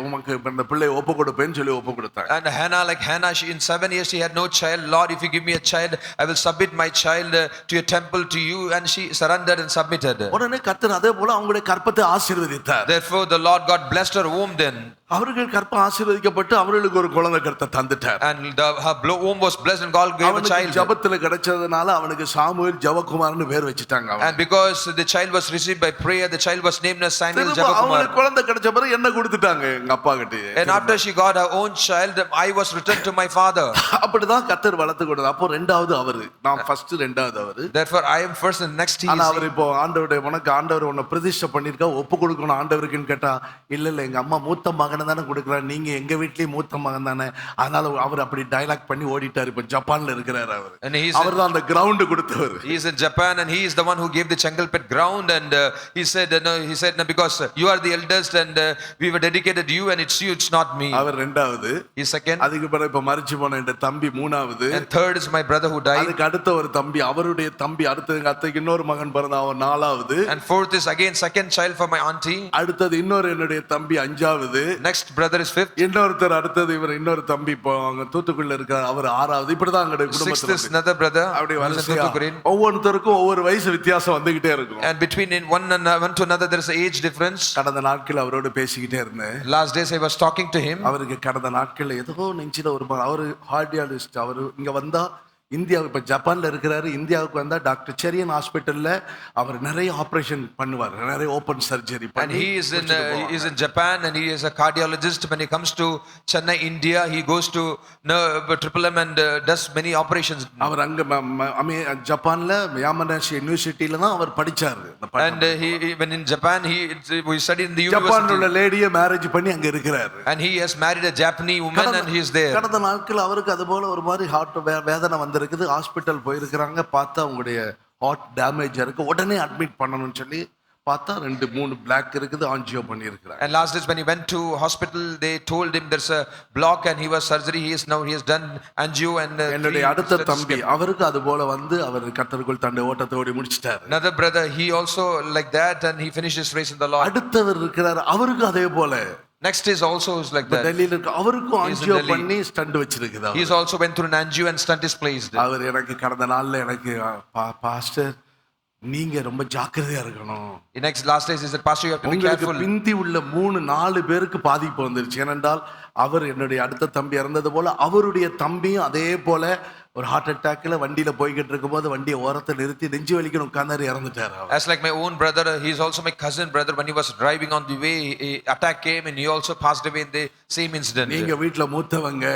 உமக்கு இந்த பிள்ளையை ஒப்பு கொடுப்பேன்னு சொல்லி ஒப்பு கொடுத்தாங்க. And Hannah in 7 years she had no child. Lord, if you give me a child, I will submit my child to your temple to you. And she surrendered and submitted. உடனே கர்த்தர் அதே போல அவங்களுடைய கற்பத்தை ஆசீர்வதித்தார். Therefore the Lord God blessed her womb then. அவர்கள் கற்பம் ஆசீர்வதிக்கப்பட்டு அவர்களுக்கு ஒரு குழந்தை கர்த்தர் தந்துட்டார். And her womb was blessed and God gave a child. ஜெபத்துல கிடைச்சதனால அவனுக்கு சாமுவேல் ஜெபகுமார்னு பேர் வச்சிட்டாங்க. And because the child was received by prayer, the child was named as Samuel Jabakumar. அவங்களுக்கு குழந்தை கிடைச்ச பிறகு என்ன கொடுத்துட்டாங்க எங்க அப்பா கிட்ட. And after she got her own child, I was returned to my my father. அப்படிதான் கர்த்தர் வளர்த்து கொடுத்தார். அப்போ ரெண்டாவது அவரு, நான் ஃபர்ஸ்ட், ரெண்டாவது அவரு. Therefore I am first and next he ஆனா is. அவர் இப்போ ஆண்டவருடைய உனக்கு ஆண்டவர் உன்னை பிரதிஷ்டை பண்ணிருக்கா, ஒப்பு கொடுக்கணும் ஆண்டவருக்குன்னு கேட்டா, இல்ல எங்க அம்மா மூத்த மகனை தானே கொடுக்குறாரு, நீங்க எங்க வீட்லயும் மூத்த மகன் தானே, அதனால அவர் அப்படி டயலாக் பண்ணி ஓடிட்டாரு. இப்ப ஜப்பான்ல இருக்கிறாரு அவர். And he is அவர் தான் அந்த கிரவுண்ட் கொடுத்தவர். He is in Japan and he is the one who gave the Chengalpet ground, and he said no, because you are the eldest and we were dedicated to you and it's you, it's not me. அவர் ரெண்டாவது. He is second. அதுக்கு பிறகு இப்ப மரிச்சு போன என் தம்பி மூணாவது. And third is my brother who died. அதுக்கு அடுத்த ஒரு தம்பி, அவருடைய தம்பி, அடுத்து எங்க அத்தைக்கு இன்னொரு மகன் பிறந்தான், அவன் நாலாவது. And fourth is again second child for my auntie. அடுத்தது இன்னொரு என்னுடைய தம்பி அஞ்சாவது. Next brother is fifth. இன்னொருத்தர் அடுத்தது இவர் இன்னொரு தம்பி இப்போ அங்க தூத்துக்குள்ள இருக்கார், அவர் ஆறாவது. இப்படிதான் எங்களுடைய Sixth is குடும்பத்துல another brother. அப்படி who is in வரிசையா Thoothukudi. ஒவ்வொருத்தருக்கும் ஒவ்வொரு வயசு வித்தியாசம் வந்துகிட்டே இருக்கும். And between one to another there is an age difference. கடந்த நாட்கள் அவரோட பேசிக்கிட்டே இருந்தேன். Last days I was talking to him. அவருக்கு கடந்த நாட்கள்ல ஏதோ நெஞ்சில ஒரு அவரு கார்டியாலஜிஸ்ட், அவரு இங்க வந்தா இந்தியாவுக்கு, இப்ப ஜப்பான்ல இருக்கிறாரு, இந்தியாவுக்கு வந்தா டாக்டர் செரியன் ஹாஸ்பிட்டல்ல அவர் நிறைய ஆபரேஷன் பண்ணுவார், நிறைய ஓபன் சர்ஜரி And பண்ணி. he is in Japan and he is a cardiologist. When he comes to Chennai, India, he goes to Triple M and does many operations. அவர் அங்க ஜப்பான்ல யாமனாஷி யூனிவர்சிட்டில தான் அவர் படிச்சாரு. And when in Japan he studied in the ஜப்பான்ல உள்ள university. லேடியை மேரேஜ் பண்ணி அங்க இருக்கிறாரு. And he has married a Japanese woman and he is there. கடந்த நாட்கள் அவருக்கு அது போல ஒரு மாதிரி ஹார்ட் வேதனை வந்திருக்குது. ஹாஸ்பிட்டல் போயிருக்கிறாங்க, பார்த்தா அவங்களுடைய ஹார்ட் டேமேஜ் இருக்கு, உடனே அட்மிட் பண்ணணும்னு சொல்லி பார்த்தா 2-3 பிளாக் இருக்குது, ஆஞ்சியோ பண்ணியிருக்கிறாங்க. And last days when he went to hospital, they told him there's a block and he was surgery. He has done angio and என்னுடைய அடுத்த தம்பி அவருக்கு அது போல வந்து அவர் கர்த்தருக்குள் தன்னுடைய ஓட்டத்தை ஓடி முடிச்சிட்டாரு. another brother, he also like that and he finished his race in the Lord. அடுத்தவர் இருக்கிறார், அவருக்கு அதே போல Next is also like that. டெல்லியில இருக்கு, அவருக்கும் He is in angio Delhi. பண்ணி ஸ்டண்ட் வச்சிருக்குது. He is also went through an angio and stunt is placed. அவர் எனக்கு கடந்த நாள்ல எனக்கு பாஸ்டர் நீங்க ரொம்ப ஜாக்கிரதையா இருக்கணும், In next last days he said, Pastor, you have to be உங்களுக்கு careful. பிந்தி உள்ள 3-4 பேருக்கு பாதிப்பு வந்துருச்சு. ஏனென்றால் அவர் என்னுடைய அடுத்த தம்பி இறந்தது போல அவருடைய தம்பியும் அதே போல ஒரு ஹார்ட் அட்டாக்ல வண்டியில போய்கிட்டு இருக்கும்போது வண்டியை ஓரத்தை நிறுத்தி நெஞ்சு வலிக்கணும் உட்கார்ந்தாரு, இறந்துட்டாரு. As like my own brother, he is also my cousin brother. When he was driving on the way, a attack came and he also passed away in the same incident. நீங்க வீட்டுல மூத்தவங்க,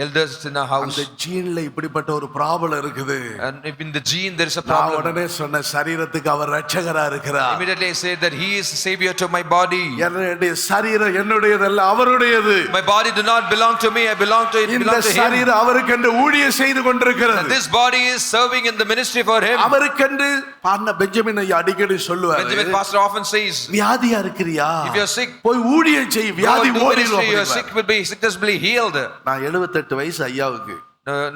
Elders in a house. அந்த ஜீன்ல இப்படிப்பட்ட ஒரு ப்ராப்ளம் இருக்குது. And if in the gene there is a நான் problem, உடனே சொன்ன சரீரத்துக்கு அவர் ரட்சகரா இருக்கிறார். immediately I said that he is the savior to my body. என்னுடைய சரீரம் என்னுடையதல்ல, அவருடையது. My body do not belong to me, I belong to it, இந்த belong to him. சரீரம் அவருக்கென்று ஊழியம் செய்து And கொண்டிருக்கிறது. this body is serving in the ministry for him. அவருக்கென்று பாருங்க, பெஞ்சமின் ஐயா அடிக்கடி சொல்லுவாரு, Benjamin pastor often says, வியாதியா இருக்கிறியா, if you are sick, போய் ஊழியம் செய், go வியாதி and do ஓடிடும் ministry, your அப்படின்னாரு. sick will be successfully healed. நான் 78 வயசு ஐயாவுக்கு.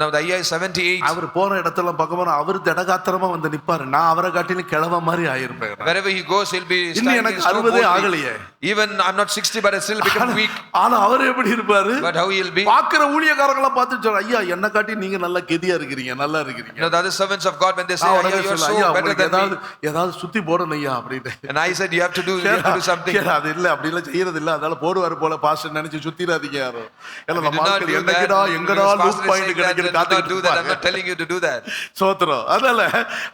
Now the IIA is 78. அவர் போற இடத்துல பார்க்க போனா அவர் திடகாத்திரமா வந்து நிப்பாரு, நான் அவரை காட்டிலும் கிழவ மாதிரி ஆயிருப்பேன். Wherever he goes, he'll be இன்னும் standing எனக்கு so 60 boldly. ஆகலையே. Even I'm not 60, but I still become weak. ஆனா அவர் எப்படி இருப்பாரு, But how he'll be? பாக்குற ஊழியக்காரங்கள பார்த்து சொல்ற, ஐயா என்ன காட்டி நீங்க நல்லா கெதியா இருக்கிறீங்க, நல்லா இருக்கிறீங்க. The other servants of God, when they say, நான் "Ayya, உடனே you are சொல்ல, so ஐயா better உங்களுக்கு than me," ஏதாவது சுத்தி போடணும் ஐயா அப்படின்னு. and I said, you have to do something. கேளா, அது இல்ல அப்படி எல்லாம் செய்யறது இல்ல, அதனால போடுவாரு போல பாஸ்டர் நினைச்சு சுத்திராதீங்க யாரும். எல்லாம் We do நம்ம not ஆட்கள் do என்னைக்குடா that. எங்கடா Because loop pastor is point saying that, கிடைக்குது do not do that. I'm காத்துக்கிட்டு not telling you to do that. சோத்திரம்.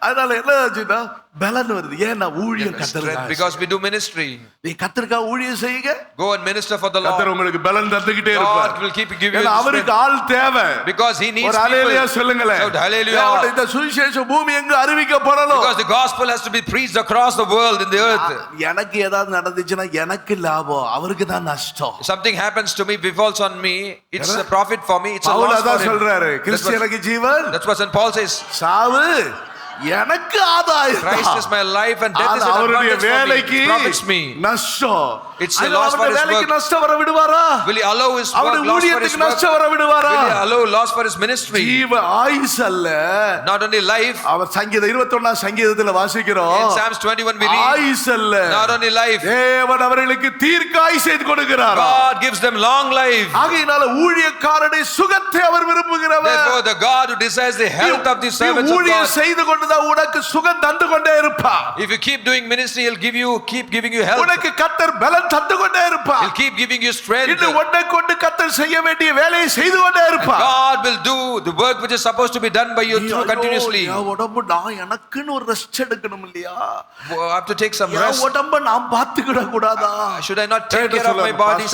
அதனால என்ன ஆச்சுன்னா பலன் வருது. ஏன்னா ஊழியம் கத்தருக்கா, Because we do ministry. நீ கத்தருக்கா ஊழியம் செய்யுங்க, Go and minister for the கத்தர் Lord. உங்களுக்கு பலன் தந்துகிட்டே God இருப்பார். will keep giving you ஏன்னா the அவருக்கு strength. ஆள் தேவை. Because he needs ஒரு ஹalleluya people. சொல்லுங்களேன். Shout hallelujah. அவருடைய இந்த சுவிசேஷ பூமி எங்கு அறிவிக்கப்படணும். Because the gospel has to be preached across the world in the earth. எனக்கு ஏதாவது நடந்துச்சுன்னா எனக்கு லாபம், அவருக்கு தான் நஷ்டம். Something happens to me, befalls on me, it's a profit for me, it's a Pavul loss for அதான் him. சொல்றாரு, கிறிஸ்தியனுக்கு ஜீவன், That's what St. Paul says. சாவு எனக்கு ஆதாயம். Christ is my life and death is an அவருடைய abundance for me. வேலைக்கு It profits me. நஷ்டம். It's a loss for his வேலைக்கு work. நஷ்டம் வர விடுவாரா? Will he allow his work, அவருடைய loss for his ஊழியத்துக்கு work? நஷ்டம் வர விடுவாரா? Will he allow loss for his ministry? ஜீவ ஆயுஸ் அல்ல. Not only life. அவர் சங்கீதம் 21 சங்கீதத்துல வாசிக்கிறோம், In Psalms 21 we read, ஆயுஸ் அல்ல, not only life. தேவன் அவர்களுக்கு தீர்க்காயுசை கொடுக்கிறார். God gives them long life. ஆகையினால ஊழியக்காரனுடைய சுகத்தை அவர் விரும்புகிறவர். Therefore the God who desires the health of the servants of ஊழியம் God, செய்து கொண்டுதான் உனக்கு சுகம் தந்து கொண்டே இருப்பார். if you keep doing ministry, he'll keep giving you health. உனக்கு கர்த்தர் பலன் தந்து கொண்டே இருப்பார். He'll keep giving you strength. இன்னும் உன்னை கொண்டு கர்த்தர் கர்த்தர் செய்ய வேண்டிய வேலையை செய்து கொண்டே இருப்பார். God will do the work which is supposed to be done by you through continuously. என் உடம்பு நான் எனக்குன்னு ஒரு ரெஸ்ட் எடுக்கணும் இல்லையா? I have to take some N rest. உடம்ப நான் பார்த்துக்கிட கூடாதா? Should I not take care of my body?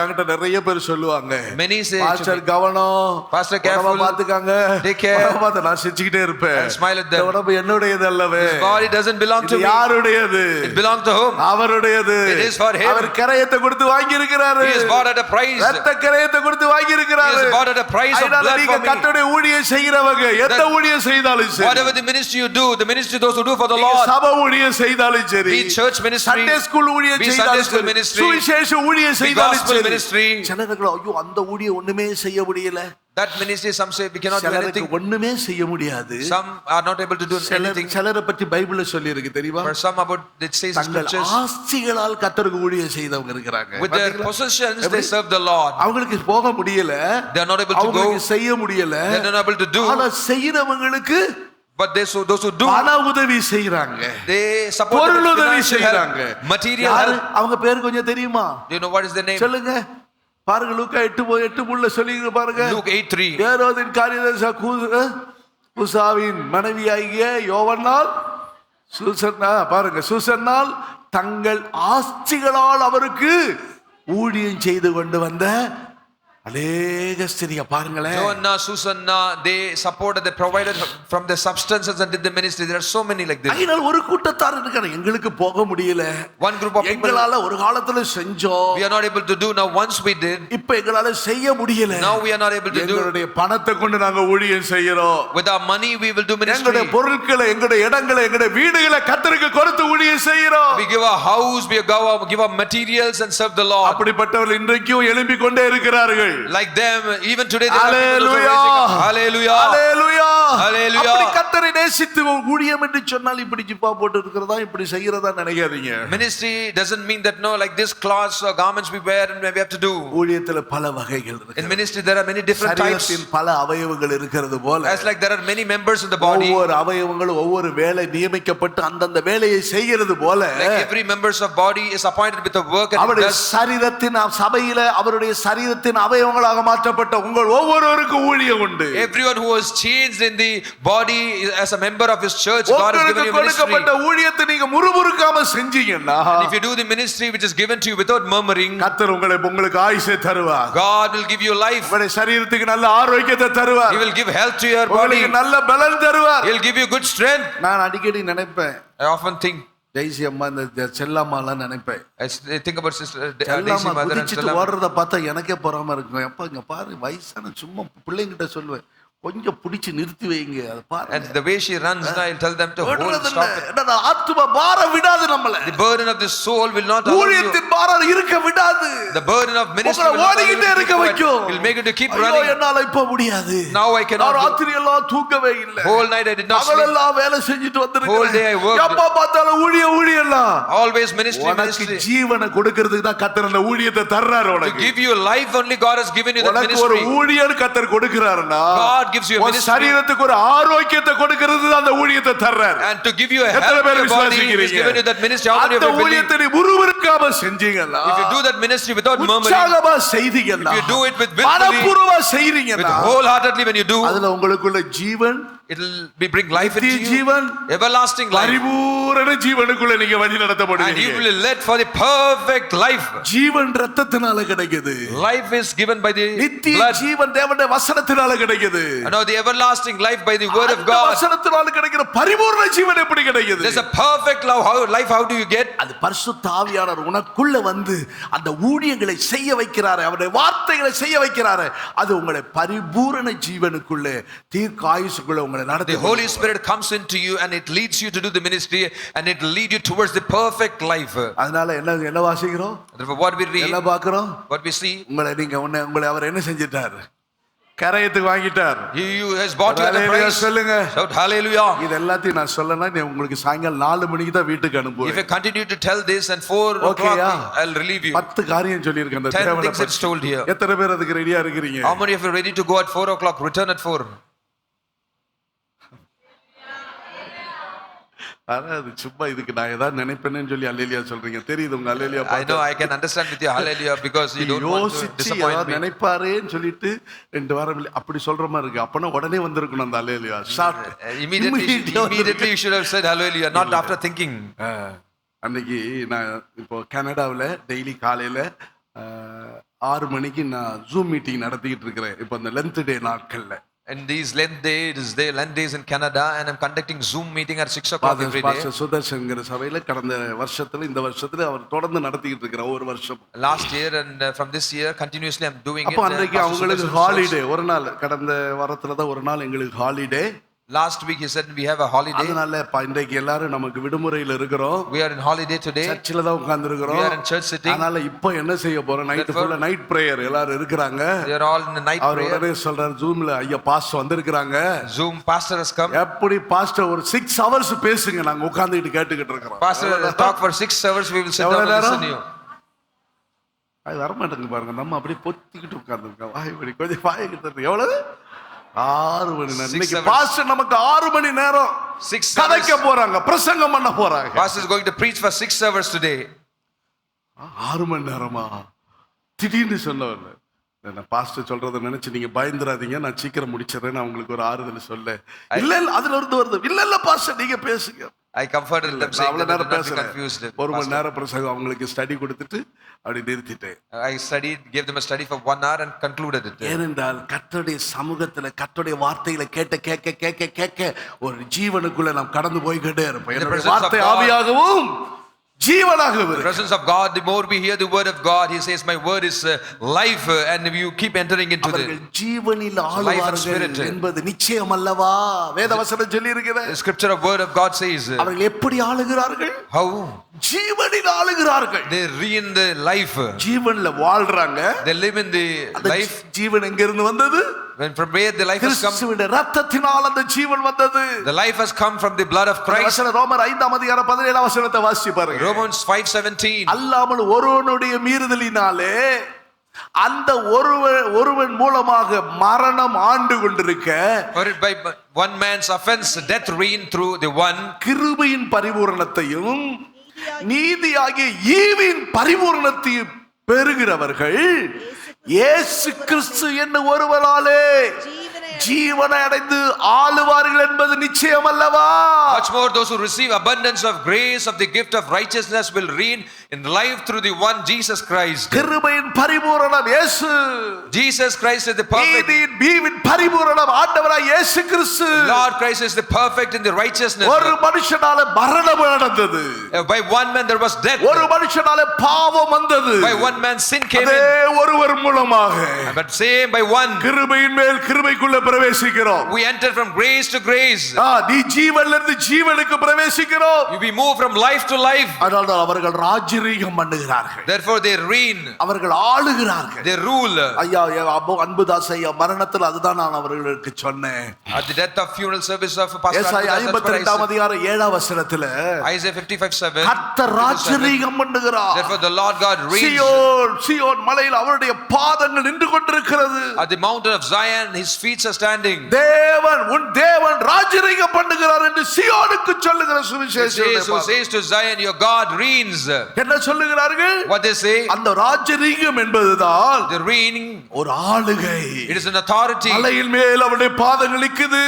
என்கிட்ட நிறைய பேர் சொல்லுவாங்க, Many say, பாஸ்டர் கவனம், Pastor உடம்ப careful, பாத்துக்காங்க. take care. உடம்ப பார்த்து நான் சிரிச்சுக்கிட்டே இருப்பேன். and smile at இந்த them. உடம்பு என்னுடையது அல்லவே. This body doesn't belong to இது me. யாருடையது? It belongs to whom? அவருடையது. It is for him. அவர் கிரயத்தை கொடுத்து வாங்கி இருக்கிறாரு. He is bought at a price. ரத்த கிரயத்தை கொடுத்து வாங்கி He இருக்கிறாரு. is bought at a price of அதனால blood நீங்க for me. கர்த்தருடைய ஊழியம் செய்கிறவங்க எந்த ஊழியம் செய்தாலும் சரி, Whatever the ministry you do, the ministry those who do for the நீங்க Lord, சபை ஊழியம் செய்தாலும் சரி, be church ministry, Sunday school ஊழியம் be Sunday செய்தாலும் school சரி, ministry, சுவிசேஷ ஊழியம் be செய்தாலும் gospel சரி, ministry. சிலர்கள் ஐயோ அந்த ஊழியம் ஒண்ணுமே செய்ய முடியல, That ministry, some say we cannot do சிலருக்கு anything. ஒண்ணுமே செய்ய முடியாது. Some are not able to do anything. சிலரை பற்றி பைபிள்ல சொல்லி இருக்கு தெரியுமா? For some about it says in தங்கள் scriptures, ஆஸ்திகளால் கர்த்தருக்கு ஊழியம் செய்தவங்க இருக்கிறாங்க. with their possessions they serve the Lord. அவங்களுக்கு போக முடியல, They are not able to go. அவங்களுக்கு செய்ய முடியல, They are not able to do. ஆனா செய்யறவங்களுக்கு But those who do, பண உதவி செய்றாங்க, they support them பொருள் with உதவி financial செய்றாங்க. help, material யாரு? help. அவங்க பேர் கொஞ்சம் தெரியுமா? Do you know what is their name? சொல்லுங்க பாருங்க, லூக்கா 8:8 சொல்லி பாருங்க. Luke 8:3. ஏரோதின் காரியதர்சி குசாவின் மனைவியாகிய யோவன்னாள் சூசன்னா, பாருங்க, சூசன்னால் தங்கள் ஆஸ்திகளால் அவருக்கு ஊழியம் செய்து கொண்டு வந்த அநேக ஸ்திரியை பாருங்களேன். Joanna, Susanna, they supported, they provided from their substances and did the ministry. There are so many like this. அதனால ஒரு கூட்டத்தார் இருக்காங்க, எங்களுக்கு போக முடியல, One group of people, எங்களால ஒரு காலத்துல செஞ்சோம், we are not able to do now. Once we did, இப்ப எங்களால செய்ய முடியல, now we are not able to do. எங்களுடைய பணத்தை கொண்டு நாங்க ஊழியம் செய்யறோம், With our money we will do ministry. எங்களுடைய பொருட்களை, எங்களுடைய இடங்களை, எங்களுடைய வீடுகளை கர்த்தருக்கு கொடுத்து ஊழியம் செய்யறோம். We give our house, we give our materials and serve the Lord. அப்படிப்பட்டவர்கள் இன்றைக்கும் எழும்பிக் கொண்டே இருக்கிறார்கள். Like them, even today there are people who are Hallelujah. raising up. Hallelujah. Hallelujah. Hallelujah. அப்படி கர்த்தரை நேசித்து ஊழியம் என்று சொன்னால் இப்படி ஜிப்பா போட்டு இருக்கிறதா, இப்படி செய்யறதா நினைக்காதீங்க. Ministry doesn't mean that no, like this cloths or garments we wear and we have to do. ஊழியத்துல பல வகைகள் இருக்கு. In ministry there are many different types. சரீரத்தில் பல அவயவங்கள் இருக்கிறது போல, As like there are many members in the body. ஒவ்வொரு அவயவங்களும் ஒவ்வொரு வேலை நியமிக்கப்பட்டு அந்தந்த வேலையை செய்கிறது போல, Like every members of body is appointed with a work and it அவருடைய does. சரீரத்தின் சபையில அவருடைய சரீரத்தின் அவயவங்களாக மாற்றப்பட்ட உங்கள் ஒவ்வொருவருக்கும் ஊழியம் உண்டு. Everyone who was changed in the body as a member of his church, God has given you ministry. கொடுக்கப்பட்ட ஊழியத்தை நீங்க முறுமுறுக்காம செஞ்சீங்கன்னா, And if you do the ministry which is given to you without murmuring, கர்த்தர் உங்களுக்கு ஆயுசை தருவார். God will give you life. உங்களுடைய சரீரத்துக்கு நல்ல ஆரோக்கியத்தை தருவார். He will give health to your body. உங்களுக்கு நல்ல பலன் தருவார். He will give you good strength. நான் அடிக்கடி நினைப்பேன், I often think, ஜெய்சி அம்மா, இந்த செல்லம்மாலாம் நினைப்பேன், I think about sister Daisy, Chellamma mother and குதிச்சிட்டு Chellamma. ஓடுறத பார்த்தா எனக்கே பொறாம இருக்கும். எப்ப இங்க பாரு வயசான, சும்மா பிள்ளைங்கிட்ட சொல்லுவேன், கொஞ்சம் பிடிச்சு நிறுத்தி வைங்க, அதை And பாருங்க. the way she runs now, I'll tell them to hold, stop it. என்னடா, ஆத்தும பாரம் விடாது நம்மள. The burden of the soul will not allow you. ஊழியத்தின் பாரம் இருக்க விடாது. The burden of ministry உங்களை will not allow you ஓடிக்கிட்டே to இருக்க keep வைக்கும். quiet. Will make you to keep ஐயோ, running. என்னால இப்ப முடியாது. Now I cannot do. ராத்திரி எல்லாம் தூங்கவே இல்லை. Whole night I did not sleep. அவளெல்லாம் வேலை செஞ்சுட்டு Whole day I worked. எப்ப பார்த்தாலும் ஊழியெல்லாம். Always ministry, உனக்கு ministry. ஜீவனை கொடுக்கிறதுக்கு தான் கர்த்தர் அந்த ஊழியத்தை தர்றாரு. To உனக்கு give you life only God has given you that உனக்கு ஒரு ministry. ஊழியர் கர்த்தர் கொடுக்கிறாருன்னா, God gives you a உன் ministry. சரீரத்துக்கு ஒரு ஆரோக்கியத்தை கொடுக்கிறது தான் அந்த ஊழியத்தை தர்றாரு. And to give you a எத்தனை health பேர் to your body, He has விசுவாசிக்கிறீங்க? given you that ministry. How many of அந்த you believe? ஊழியத்தை நீ முறுமுறுக்காம செஞ்சீங்கன்னா, If you do that ministry without murmuring, உற்சாகமா செய்தீங்கன்னா, if you do it with willfully, மனப்பூர்வமா with செய்றீங்கன்னா, wholeheartedly when you do, அதுல உங்களுக்குள்ள ஜீவன், it'll bring life into நித்திய you, ஜீவன், everlasting life, பரிபூரண ஜீவனுக்குள்ள நீங்க வழி and you நடத்தப்படுவீங்க. will be led for the perfect life. ஜீவன் ரத்தத்தினால கிடைக்குது. Life is given by the நித்திய blood, ஜீவன் தேவனுடைய வசனத்தினால கிடைக்குது. and now the everlasting life by the word of அந்த God. வசனத்தினால கிடைக்கிற பரிபூரண ஜீவன் எப்படி கிடைக்குது? There's a perfect life. How do you get? அது பரிசுத்த ஆவியானவர் உனக்குள்ள வந்து அந்த ஊழியங்களை செய்ய வைக்கிறாரு, அவருடைய வார்த்தைகளை செய்ய வைக்கிறாரு. அது உங்களை பரிபூரண ஜீவனுக்குள்ள, தீர்க்காயுசுக்குள்ள உங்களை The நடத்தி. Holy Spirit comes into you and it leads you to do the ministry and it will lead you towards the perfect life. அதனால என்ன வாசிக்கிறோம்? Therefore, what we read, என்ன பார்க்கிறோம்? what we see, உங்களை அவர் என்ன செஞ்சிட்டார்? கரையத்துக்கு வாங்கிட்டார். He has bought you at a price. சொல்லுங்க. Shout hallelujah. இது எல்லாத்தையும் நான் சொல்லனா நீ உங்களுக்கு சாயங்காலம் 4 மணிக்கு தான் வீட்டுக்கு If அனுப்புவேன். I continue to tell this and 4 o'clock I'll relieve you. 10 காரியம் சொல்லி இருக்கேன் அந்த 10 தேவனை things it's பற்றி. told here. எத்தனை பேர் அதுக்கு ரெடியா இருக்கீங்க? How many of you are ready to go at 4 o'clock? Return at 4. ஆனா அது சும்மா இதுக்கு நான் ஏதாவது நினைப்பேன்னு சொல்லி அல்லேலியா சொல்றீங்க. தெரியுது உங்க hallelujah I know I can understand with your hallelujah because you don't want to யோசிச்சு disappoint ஏதாவது me. நினைப்பாரேன்னு சொல்லிட்டு 2 வாரம் அப்படி சொல்ற மாதிரி இருக்கு. அப்பனா உடனே வந்திருக்கணும் அந்த hallelujah. Short Immediately you should have said hallelujah, not after thinking. அன்னைக்கு நான் இப்போ கனடாவில் டெய்லி காலையில 6 மணிக்கு நான் ஜூம் மீட்டிங் நடத்திக்கிட்டு இருக்கிறேன். இப்போ அந்த லென்த் டே நாட்கள்ல And these Lent days in Canada, and I'm conducting Zoom meeting at 6 o'clock every day. Pastor சுதர்ஷன்ங்கிற சபையில கடந்த வருஷத்துல இந்த வருஷத்துல அவர் தொடர்ந்து நடத்திக்கிட்டு இருக்கிறார் ஒரு வருஷம். Last year and from this year continuously I'm doing it. அப்ப அன்னைக்கு அவங்களுக்கு ஹாலிடே ஒரு நாள், கடந்த வாரத்துல தான் ஒரு நாள் எங்களுக்கு holiday. Last week he said we have a holiday. அதனால இன்றைக்கு எல்லாரும் நமக்கு விடுமுறையில இருக்கிறோம். We are in holiday today. சர்ச்சில தான் உட்கார்ந்து இருக்கிறோம். We are in church sitting. அதனால இப்போ என்ன செய்ய போறோம்? நைட் ஃபுல்லா நைட் பிரேயர் எல்லாரும் இருக்கிறாங்க. They are all in the night prayer. அவர் உடனே சொல்றாரு, ஜூம்ல ஐயா பாஸ்டர் வந்திருக்காங்க. Zoom pastor has come. எப்படி பாஸ்டர் ஒரு 6 hours பேசுங்க, நாங்க உட்கார்ந்துட்டு கேட்டுக்கிட்டு இருக்கிறோம். Pastor talk for 6 hours, we will sit down and listen to you. அது வர மாட்டேங்க பாருங்க, நம்ம அப்படியே பொத்திக்கிட்டு உட்கார்ந்துருக்கோம். வாய் இப்படி கொஞ்சம் வாயை கிட்ட எவ்வளவு 6 மணி நேரம். இன்னைக்கு பாஸ்டர் நமக்கு 6 மணி நேரம் கதைக்க போறாங்க, பிரசங்கம் பண்ண போறாங்க. Pastor is going to preach for 6 hours today. 6 மணி நேரமா? திடீர்னு சொன்னவர் நான் பாஸ்டர் சொல்றதை நினைச்சு நீங்க பயந்துராதீங்க, நான் சீக்கிரம் முடிச்சிடறேன்னு அவங்களுக்கு ஒரு ஆறுதல் சொல்ல. இல்ல அதுல இருந்து வருது, இல்ல பாஸ்டர் நீங்க பேசுங்க. I comforted them saying that they not be confused. 1 மணி நேரம் பிரசங்கம் அவங்களுக்கு ஸ்டடி கொடுத்துட்டு அப்படி நிறுத்திட்டேன். I gave them a study for 1 hour and concluded it. ஏனென்றால் கர்த்தருடைய சமூகத்துல கர்த்தருடைய வார்த்தைகளை கேட்க ஒரு ஜீவனுக்குள்ள நாம் கடந்து போய்கிட்டே இருப்போம். என்னுடைய வார்த்தை ஆவியாகவும் ஜீவனாகவும் the presence of God, the more we hear the word of God, he says my word is life, and you keep entering into the ஜீவனில் ஆளுவார்கள் என்பது நிச்சயம் அல்லவா? வேதவசனம் சொல்லி இருக்கிறது. The scripture of word of God says அவர்கள் எப்படி ஆளுகிறார்கள்? how ஜீவனில் ஆளுகிறார்கள். they reign the life, ஜீவன்ல வாழ்றாங்க. they live in the life. ஜீவன் எங்க இருந்து வந்தது? When from where the life has come, கிறிஸ்துவின் இரத்தத்தினால் அந்த ஜீவன் வந்தது. the life has come from the blood of Christ. ரோமர் 5 அதிகாரம் 17 வசனத்தை வாசிச்சு பாருங்க. Romans 5:17. அல்லாமல் ஒருவனுடைய மீறுதலினாலே அந்த ஒருவன் மூலமாக மரணம் ஆண்டு கொண்டிருக்க, for it by one man's offense death reigned through the one, கிருபையின் பரிபூரணத்தையும் நீதியாகிய ஈவின் பரிபூரணத்தையும் பெறுகிறவர்கள் இயேசு கிறிஸ்து என்னும் ஒருவராலே ஜீவனை அடைந்து ஆளுவார்கள் என்பது நிச்சயம் அல்லவா? much more those who receive abundance of grace of the gift of righteousness will reign in life through the one Jesus Christ. கிருபையின் பரிபூரணம் இயேசு. Jesus Christ is the perfect. நீதியின் பரிபூரணம் ஆண்டவராய் இயேசு கிறிஸ்து. Lord Christ is the perfect in the righteousness. ஒரு மனுஷனால மரணம் நடந்தது. By one man there was death. ஒரு மனுஷனால பாவம் வந்தது. By one man sin came in. ஒருவர் மூலமாக. But same by one. கிருபையின் மேல் கிருபைக்குள்ள பிரவேசிக்கிறோம். We enter from grace to grace. நீ ஜீவன்ல இருந்து ஜீவனுக்கு பிரவேசிக்கிறோம். We move from life to life. அதனால அவர்கள் ராஜ்யரீகம் பண்ணுகிறார்கள். Therefore they reign. அவர்கள் ஆளுகிறார்கள். They rule. ஐயா அன்புதாஸ் ஐயா மரணத்தில் அதுதான் நான் அவர்களுக்கு சொன்னேன். At the death of funeral service of Pastor ஏசாயா 52 அதிகாரம் 7 வசனத்துல Isaiah 55:7 கர்த்தர் ராஜ்யரீகம் பண்ணுகிறார். Therefore the Lord God reigns. சீயோன் மலையில் அவருடைய பாதங்கள் நின்று கொண்டிருக்கிறது. At the mountain of Zion his feet are standing. உன் தேவன் ராஜ்யரீகம் பண்ணுகிறார் என்று சீயோனுக்கு சொல்லுகிற சுவிசேஷம். So says to Zion your God reigns. என்ன சொல்லுகிறார்கள்? What they say? அந்த ராஜ்யரீகம் என்பதுதான் the reigning, ஒரு ஆளுகை. it is an authority. மலையின் மேல் அவருடைய பாதங்கள் நிக்குது.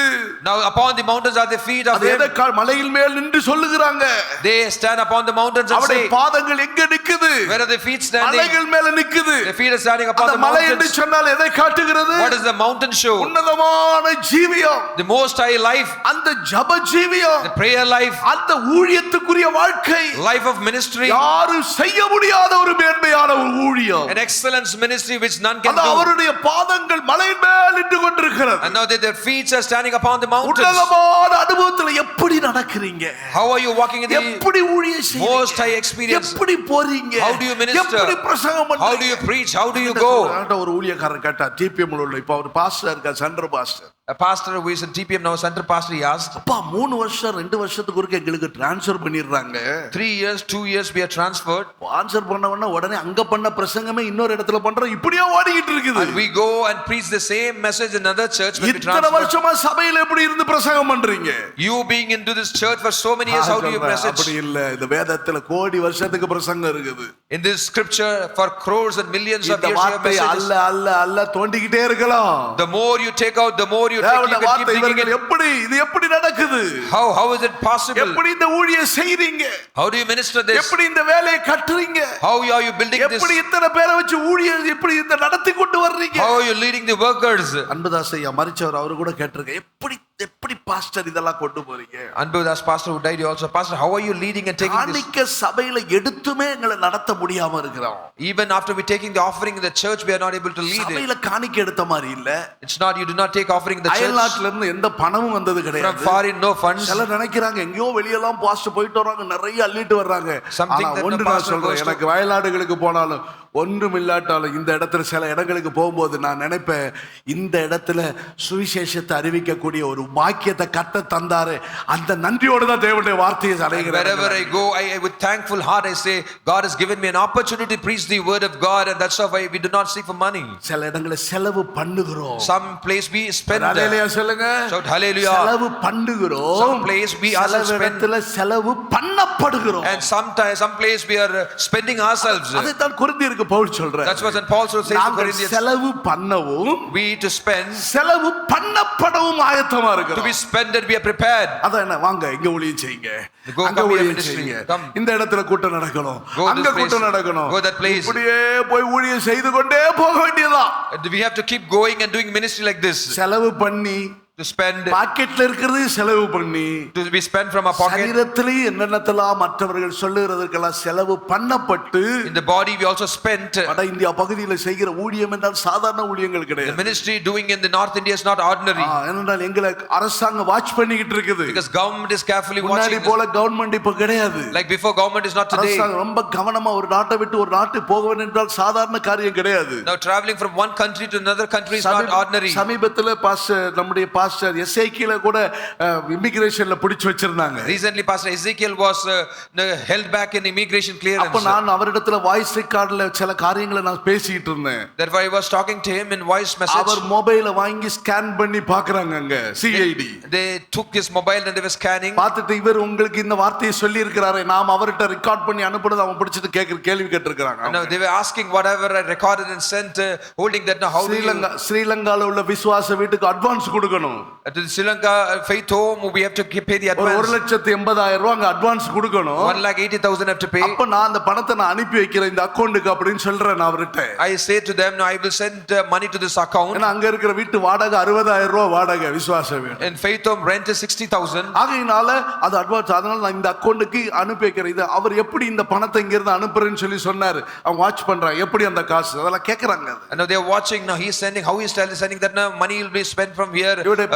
Now upon the mountains are the feet of him. மலையின் மேல் நின்று சொல்லுகிறாங்க. They stand upon the mountains and say அவருடைய பாதங்கள் எங்க நிக்குது? where are the feet standing? மலைகள் மேல நிக்குது. The feet are standing upon the மலை என்று mountains. சொன்னால் எதை காட்டுகிறது? What does the mountain show? உன்னதமான ஜீவியம், the most high life, அந்த ஜெப ஜீவியம், the prayer life, அந்த ஊழியத்துக்குரிய வாழ்க்கை, life of ministry, யாரும் செய்ய முடியாத ஒரு மேன்மையான ஒரு ஊழியம், an excellence ministry which none can அது do. அவருடைய பாதங்கள் மலையின் மேல் நின்று கொண்டிருக்கிறது. And now their feet are standing upon the mountains. உன்னதமான அனுபவத்தில் எப்படி நடக்கிறீங்க? How are you walking in the எப்படி ஊழியம் செய்றீங்க? most high experience? எப்படி போறீங்க? How do you minister? எப்படி பிரசங்கம் பண்றீங்க? How do you preach? How do you go? ஒரு ஊழியக்காரர் கேட்டா டிபிஎம் உள்ள இப்ப அவர் பாஸ்டர் இருக்கா, centre pastor. A pastor who is in TPM now, center pastor, he asked, அப்பா 3 வருஷம் 2 வருஷத்துக்கு ஒருக்க எங்களுக்கு டிரான்ஸ்ஃபர் பண்ணிடுறாங்க. 3 years, 2 years we are transferred. Transfer பண்ண உடனே அங்க பண்ண பிரசங்கமே இன்னொரு இடத்துல பண்றோம். இப்படியே ஓடிக்கிட்டு இருக்குது. And we go and preach the same message in another church when we இத்தனை transfer. வருஷமா சபையில எப்படி இருந்து பிரசங்கம் பண்றீங்க? You being into this church for so many years, how do you message? அப்படி இல்ல. இந்த வேதத்துல கோடி வருஷத்துக்கு பிரசங்கம் இருக்குது. In this scripture, for crores and millions of இந்த years, you have வார்த்தை messages. அல்ல தோண்டிக்கிட்டே இருக்கலாம். The more you take out, the more you take. You can keep digging இவர்கள் it. எப்படி இது எப்படி நடக்குது? How is it possible? எப்படி இந்த ஊழியம் செய்றீங்க? How do you minister this? எப்படி இந்த வேலையை கட்டுறீங்க? How are you building this? எப்படி இத்தனை பேரை வச்சு ஊழியம் எப்படி இந்த நடத்தி கொண்டு வர்றீங்க? How are you leading the workers? Anbudas ஐயா மரிச்சவர் அவரு கூட கேட்டிருக்க எப்படி பாஸ்டர் இதெல்லாம் கொண்டு போறீங்க? Anbudas pastor who died, he also, pastor, how are you leading and taking this? காணிக்க சபையில எடுத்துமே எங்களை நடத்த முடியாம இருக்கிறோம். Even after we taking the offering in the church, we are not able to lead it. சபையில காணிக்க எடுத்த மாதிரி இல்ல. It's not, you do not take offering in the church. அயல்நாட்டுல இருந்து எந்த பணமும் வந்தது From கிடையாது. foreign, no funds. சில நினைக்கிறாங்க எங்கயோ வெளியெல்லாம் பாஸ்டர் போயிட்டு வராங்க நிறைய அள்ளிட்டு வர்றாங்க. Something ஆனா that the ஒன்று நான் pastor சொல்றேன், goes to. எனக்கு வயநாடுகளுக்கு போனாலும் ஒன்றும் இல்லாட்டாலும் இந்த இடத்துல சில இடங்களுக்கு போகும்போது நான் நினைப்பேன், இந்த இடத்துல சுவிசேஷத்தை அறிவிக்கக்கூடிய ஒரு பாக்கியத்தை கட்ட தந்தாரு. அந்த நன்றியோடு தான் தேவனுடைய வார்த்தையை அடைகிறேன். Wherever I go, I with thankful heart I say, God has given me an opportunity to preach the word of God, and that's why we do not seek for money. சில இடங்களை செலவு பண்ணுகிறோம். Some place we spend. ஹல்லேலூயா சொல்லுங்க. Shout hallelujah. செலவு பண்ணுகிறோம். Some place we are சில spend. இடத்துல செலவு பண்ணப்படுகிறோம். And sometimes some place we are spending ourselves. அதை தான் கொரிந்தியருக்கு பவுல் சொல்றார். That's what Paul says to நாங்கள் Corinthians. செலவு பண்ணவும் We to spend, செலவு பண்ணப்படவும் ஆயத்தமா to இருக்கிறோம். be spended, we are prepared. அதான் என்ன, வாங்க இங்க ஊழியம் செய்யுங்க, Go, அங்க come here, ஊழியம் ministry. செய்யுங்க, Come. இந்த இடத்துல கூட்டம் நடக்கணும், Go அங்க this place. கூட்டம் நடக்கணும், Go that place. இப்படியே போய் ஊழியம் செய்து கொண்டே போக வேண்டியதா. We have to keep going and doing ministry like this. செலவு பண்ணி To spend, பாக்கெட்ல இருக்கிறது செலவு பண்ணி, to be spent from our pocket. சரீரத்திலே என்னென்னத்தெல்லாம் மற்றவர்கள் சொல்லுகிறதற்கெல்லாம் செலவு பண்ணப்பட்டு, In the body we also spent. வட இந்தியா பகுதியில் செய்கிற ஊழியம் என்றால் சாதாரண ஊழியங்கள் The கிடையாது. ministry doing in the North India is not ordinary. ஏனென்றால் எங்களை அரசாங்கம் வாட்ச் பண்ணிக்கிட்டு இருக்குது. Because government is carefully முன்னாடி watching. போல கவர்மெண்ட் இப்ப கிடையாது. Like before, government is not today. அரசாங்கம் ரொம்ப கவனமா ஒரு நாட்டை விட்டு ஒரு நாட்டுக்கு போக வேண்டும் என்றால் சாதாரண காரியம் கிடையாது. Now traveling from one country to another country is not ordinary. சமீபத்துல நம்முடைய பாஸ்டர் எஸ்ஐகில கூட இமிகிரேஷன்ல பிடிச்சு வச்சிருந்தாங்க. Recently Pastor Ezekiel was held back in immigration clearance. அப்ப நான் அவரிடத்துல வாய்ஸ் ரெக்கார்ட்ல சில காரியங்களை நான் பேசிட்டு இருந்தேன். Therefore I was talking to him in voice message. அவர் மொபைலை வாங்கி ஸ்கேன் பண்ணி பார்க்கறாங்க அங்க CID. They took his mobile and they were scanning. பார்த்துட்டு இவர் உங்களுக்கு இந்த வார்த்தையை சொல்லி இருக்கிறாரே, நாம் அவர்ட்ட ரெக்கார்ட் பண்ணி அனுப்புனது அவன் பிடிச்சிட்டு கேள்வி கேட்டிருக்காங்க. Now they were asking whatever I recorded and sent, holding that. Now how do you, ஸ்ரீலங்கால உள்ள விசுவாச வீட்டுக்கு அட்வான்ஸ் கொடுக்கணும். to the Sri Lanka faith home we have to pay the ஒரு advance. 1,80,000 ரூபாய் அங்க அட்வான்ஸ் கொடுக்கணும். 1,80,000 have to pay. அப்ப நான் அந்த பணத்தை நான் அனுப்பி வைக்கிறேன் இந்த அக்கவுண்ட்க்கு அப்படின்னு சொல்றேன் நான் அவர்ட்ட. I say to them, now I will send money to this account. ஏன்னா அங்க இருக்கிற வீட்டு வாடகை 60,000 ரூபாய் வாடகை விசுவாச வீடு. In faith home rent is 60,000. ஆகையினால அது அட்வான்ஸ், அதனால நான் இந்த அக்கவுண்ட்க்கு அனுப்பி வைக்கிறேன். இது அவர் எப்படி இந்த பணத்தை இங்க இருந்து அனுப்புறேன்னு சொல்லி சொன்னாரு. அவங்க வாட்ச் பண்றாங்க எப்படி அந்த காசு அதெல்லாம் கேக்குறாங்க. And now they are watching. Now he is sending, how he is sending that now money will be spent from here,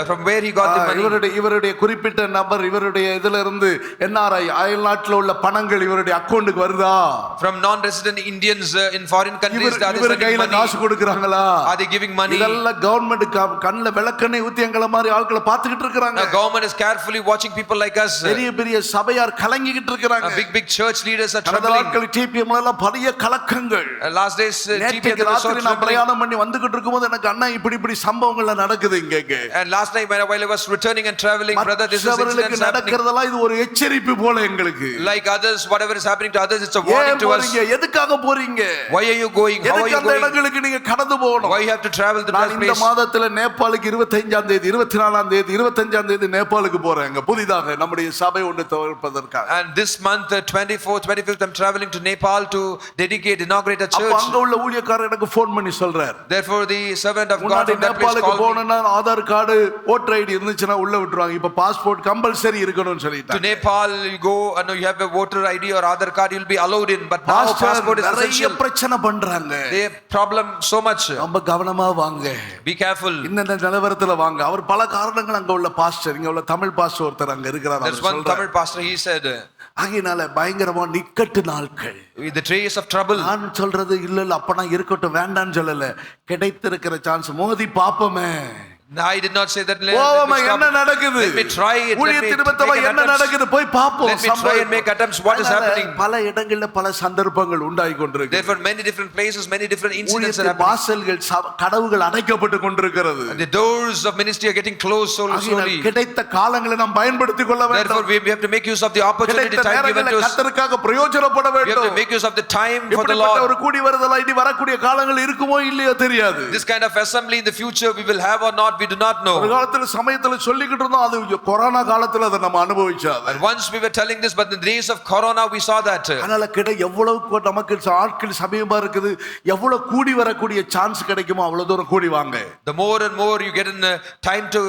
from where he got the money. இவருடைய குறிப்பிட்ட நபர் இவருடைய இதுல இருந்து என்ஆர்ஐ அயல்நாட்டுல உள்ள பணங்கள் இவருடைய அக்கவுண்ட்க்கு வருதா? From non-resident Indians in foreign countries that is இவர் sending கையில money. காசு கொடுக்கறாங்களா? Are they giving money? இதெல்லாம் கவர்மெண்ட் கண்ணுல விளக்கெண்ணெய் ஊத்தி எங்கள மாதிரி ஆட்களை பார்த்துக்கிட்டு இருக்காங்க. Now government is carefully watching people like us. பெரிய பெரிய சபையார் கலங்கிக்கிட்டு இருக்காங்க. Big church leaders are கடந்த trembling. நாட்கள் டிபிஎம் எல்லாம் பெரிய கலக்கங்கள். Last days நேற்றைக்கு ராத்திரி நான் பிரயாணம் பண்ணி வந்துகிட்டு இருக்கும்போது எனக்கு அண்ணா இப்படி சம்பவங்கள் நடக்குது இங்க. And last night while I was returning and traveling, brother, this is incidents happening. நடக்கிறதெல்லாம் இது ஒரு எச்சரிப்பு போல எங்களுக்கு. Like others, whatever is happening to others, it's a warning to us. எதுக்காக போறீங்க? Why are you going? How are you அந்த going? இடங்களுக்கு நீங்க கடந்து போகணும். Why you have to travel to நான் that இந்த place? மாதத்துல நேபாளுக்கு 25ஆம் தேதி 24ஆம் தேதி 25ஆம் தேதி நேபாளுக்கு போறேங்க புதிதாக நம்முடைய சபை ஒன்று துவங்குவதற்காக. And this month 24th 25th I'm traveling to Nepal to inaugurate a church. அங்க உள்ள ஊழியக்காரர் எனக்கு ஃபோன் பண்ணி சொல்றார். Therefore the servant of God முன்னாடி from that place நேபாளுக்கு called me. போறேன்னா ஆதார் கார்டு ஓட்டர் ஐடி இருந்துச்சுன்னா உள்ள விட்டுருவாங்க. இப்ப பாஸ்போர்ட் கம்பல்சரி இருக்கணும்னு To சொல்லிட்டாங்க. Nepal you go and you have a voter ID or Aadhaar card, you'll be allowed in, but now passport is நிறைய essential. பிரச்சனை பண்றாங்க. They problem so much. ரொம்ப கவனமா வாங்க. Be careful. இந்த நிலவரத்துல வாங்க. அவர் பல காரணங்கள் அங்க உள்ள பாஸ்டர், இங்க உள்ள தமிழ் பாஸ்டர் ஒருத்தர் அங்க இருக்கிறார். There's one Tamil pastor, he said, ஆகையினால பயங்கரமா நிக்கட்டு நாட்கள். the days of trouble. நான் சொல்றது இல்ல அப்பனா இருக்கட்டும் வேண்டான்னு சொல்லல. கிடைத்திருக்கிற சான்ஸ் மோதி பாப்போமே. I did not say that. போவோமா என்ன நடக்குது Let me try it. Let me ஊழியத்தின் நிமித்தமா make an என்ன attempts. நடக்குது போய் பாப்போம் Let me try and make attempts. What is happening? பல இடங்கள்ல பல சந்தர்ப்பங்கள் உண்டாகி கொண்டிருக்கு Therefore, many different places, many different incidents are ஊழியத்தின் happening. வாசல்கள் கதவுகள் அடைக்கப்பட்டு கொண்டிருக்கிறது The doors of ministry are getting closed slowly. கிடைத்த காலங்களை நாம் பயன்படுத்திக் கொள்ள Therefore, வேண்டும் we have to make use of the opportunity, கிடைத்த time given நேரங்களை to us. கர்த்தருக்காக பிரயோஜனப்பட We have to வேண்டும் make use of the time for the இப்படிப்பட்ட Lord. ஒரு கூடி வருதல் இனி வரக்கூடிய காலங்கள் இருக்குமோ இல்லையோ தெரியாது This kind of assembly in the future we will have or not, we do not ஒரு know. காலத்துல சமயத்துல சொல்லிக்கிட்டு இருந்தோம் அது கொரோனா காலத்துல அதை நம்ம அனுபவிச்சோம் And once we were telling this, but in the days of Corona we saw that. அதனால எவ்வளவு நமக்கு ஆட்கள் சமயமா இருக்குது எவ்வளவு கூடி வரக்கூடிய சான்ஸ் கிடைக்குமோ அவ்வளவு தூரம் கூடி வாங்க The more and more you get in time to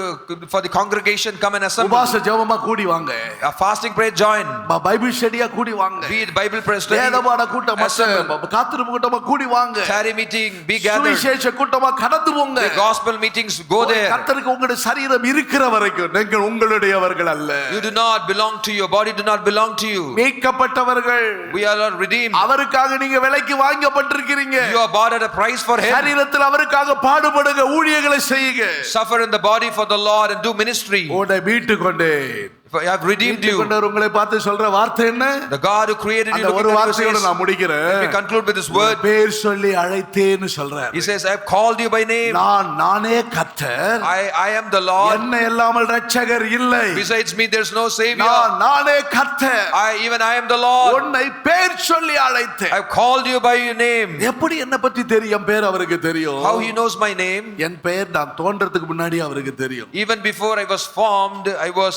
for the congregation come and assemble. உபவாச ஜெபமா கூடி வாங்க A fasting prayer join. Bible ஸ்டடியா கூடி வாங்க Be it Bible prayer study. வேதபாட கூட்டம் Assemble. காத்திருப்பு கூட்டமா கூடி வாங்க Tarry meeting, be gathered. சுவிசேஷ கூட்டமா கடந்து போங்க The gospel meetings, go there. கர்த்தருக்கு உங்களுடைய சரீரம் இருக்கிற வரைக்கும் நீங்கள் உங்களுடையவர்கள் அல்ல You do not belong to your body, do not belong to you. மீட்கப்பட்டவர்கள் We are all redeemed. அவருக்காக நீங்க விலைக்கு வாங்கப்பட்டிருக்கிறீங்க You are bought at a price for him. சரீரத்தில் அவருக்காக பாடுபடுங்க ஊழியங்களை செய்யுங்க Suffer in the body for the Lord and do ministry. உன்னை மீட்டு கொண்டேன் I have redeemed you. உங்களை பார்த்து சொல்ற வார்த்தை என்ன The God who created you, அந்த ஒரு looking at you வார்த்தையோட says, நான் முடிக்கிறேன் let me conclude with this word. பேர் சொல்லி அழைத்தேன்னு சொல்றார் He says, I have called you by name. நானே கர்த்தர் I am the Lord. என்னை இல்லாமல் இரட்சகர் இல்லை Besides me there is no savior. நானே கர்த்தர் Even I am the Lord. உன்னை பேர் சொல்லி அழைத்தேன் I have called you by your name. எப்படி என்ன பத்தி தெரியும் என் பேர் அவருக்கு தெரியும் How he knows my name? என் பெயர் நான் தோன்றதுக்கு முன்னாடி அவருக்கு தெரியும் Even before I was formed, I was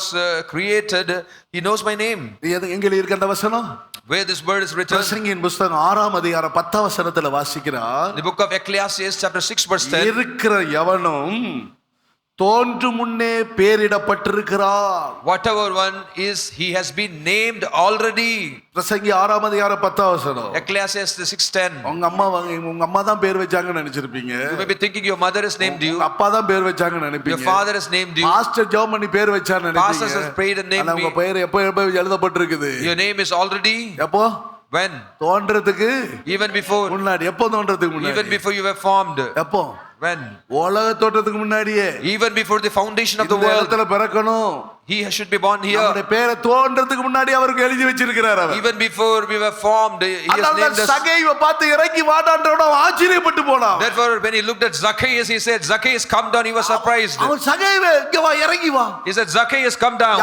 created. He knows my name. எங்க இருக்க அந்த வசனம் Where this word is written? பிரசங்கியின் புத்தகம் 6ஆம் அதிகாரம் 10ஆம் வசனத்துல வாசிக்கிறார். The book of Ecclesiastes chapter 6 verse 10. இருக்கிற எவனும் தோன்று முன்னே பேரிடப்பட்டிருக்கிறார். Whatever one is, he has been named already. பிரசங்கி 6ஆம் அதிகாரம் 10ஆம் வசனம். Ecclesiastes 6:10. உங்க அம்மா தான் பேர் வச்சாங்கன்னு நினைச்சிருப்பீங்க. You may be thinking your mother has named you. உங்க அப்பா தான் பேர் வச்சாங்கன்னு நினைப்பீங்க. Your father has named you. Master Germany பேர் வச்சான்னு நினைப்பீங்க. Pastors has prayed and named உங்க me. பெயர் எப்போ எழுதப்பட்டிருக்குது. Your name is already. எப்போ When? தோன்றதுக்கு Even before. முன்னாடி. எப்போ தோன்றதுக்கு முன்னாடி? Even before you were formed. எப்போ? When? உலக தோற்றத்துக்கு முன்னாடியே. Even before the foundation of the இந்த world. இடத்துல பிறக்கணும். He should be born here. நம்முடைய பேரை தோன்றதுக்கு முன்னாடி அவருக்கு எழுதி வச்சிருக்கிறார் அவர். Even before we were formed, he has named us. சகையை பார்த்து இறங்கி வாடான்றவன ஆச்சரியப்பட்டு போனான். Therefore when he looked at Zacchaeus, he said, Zacchaeus, come down. He was surprised. அவன் சகையே இங்க வா இறங்கி வா. He said, Zacchaeus, come down.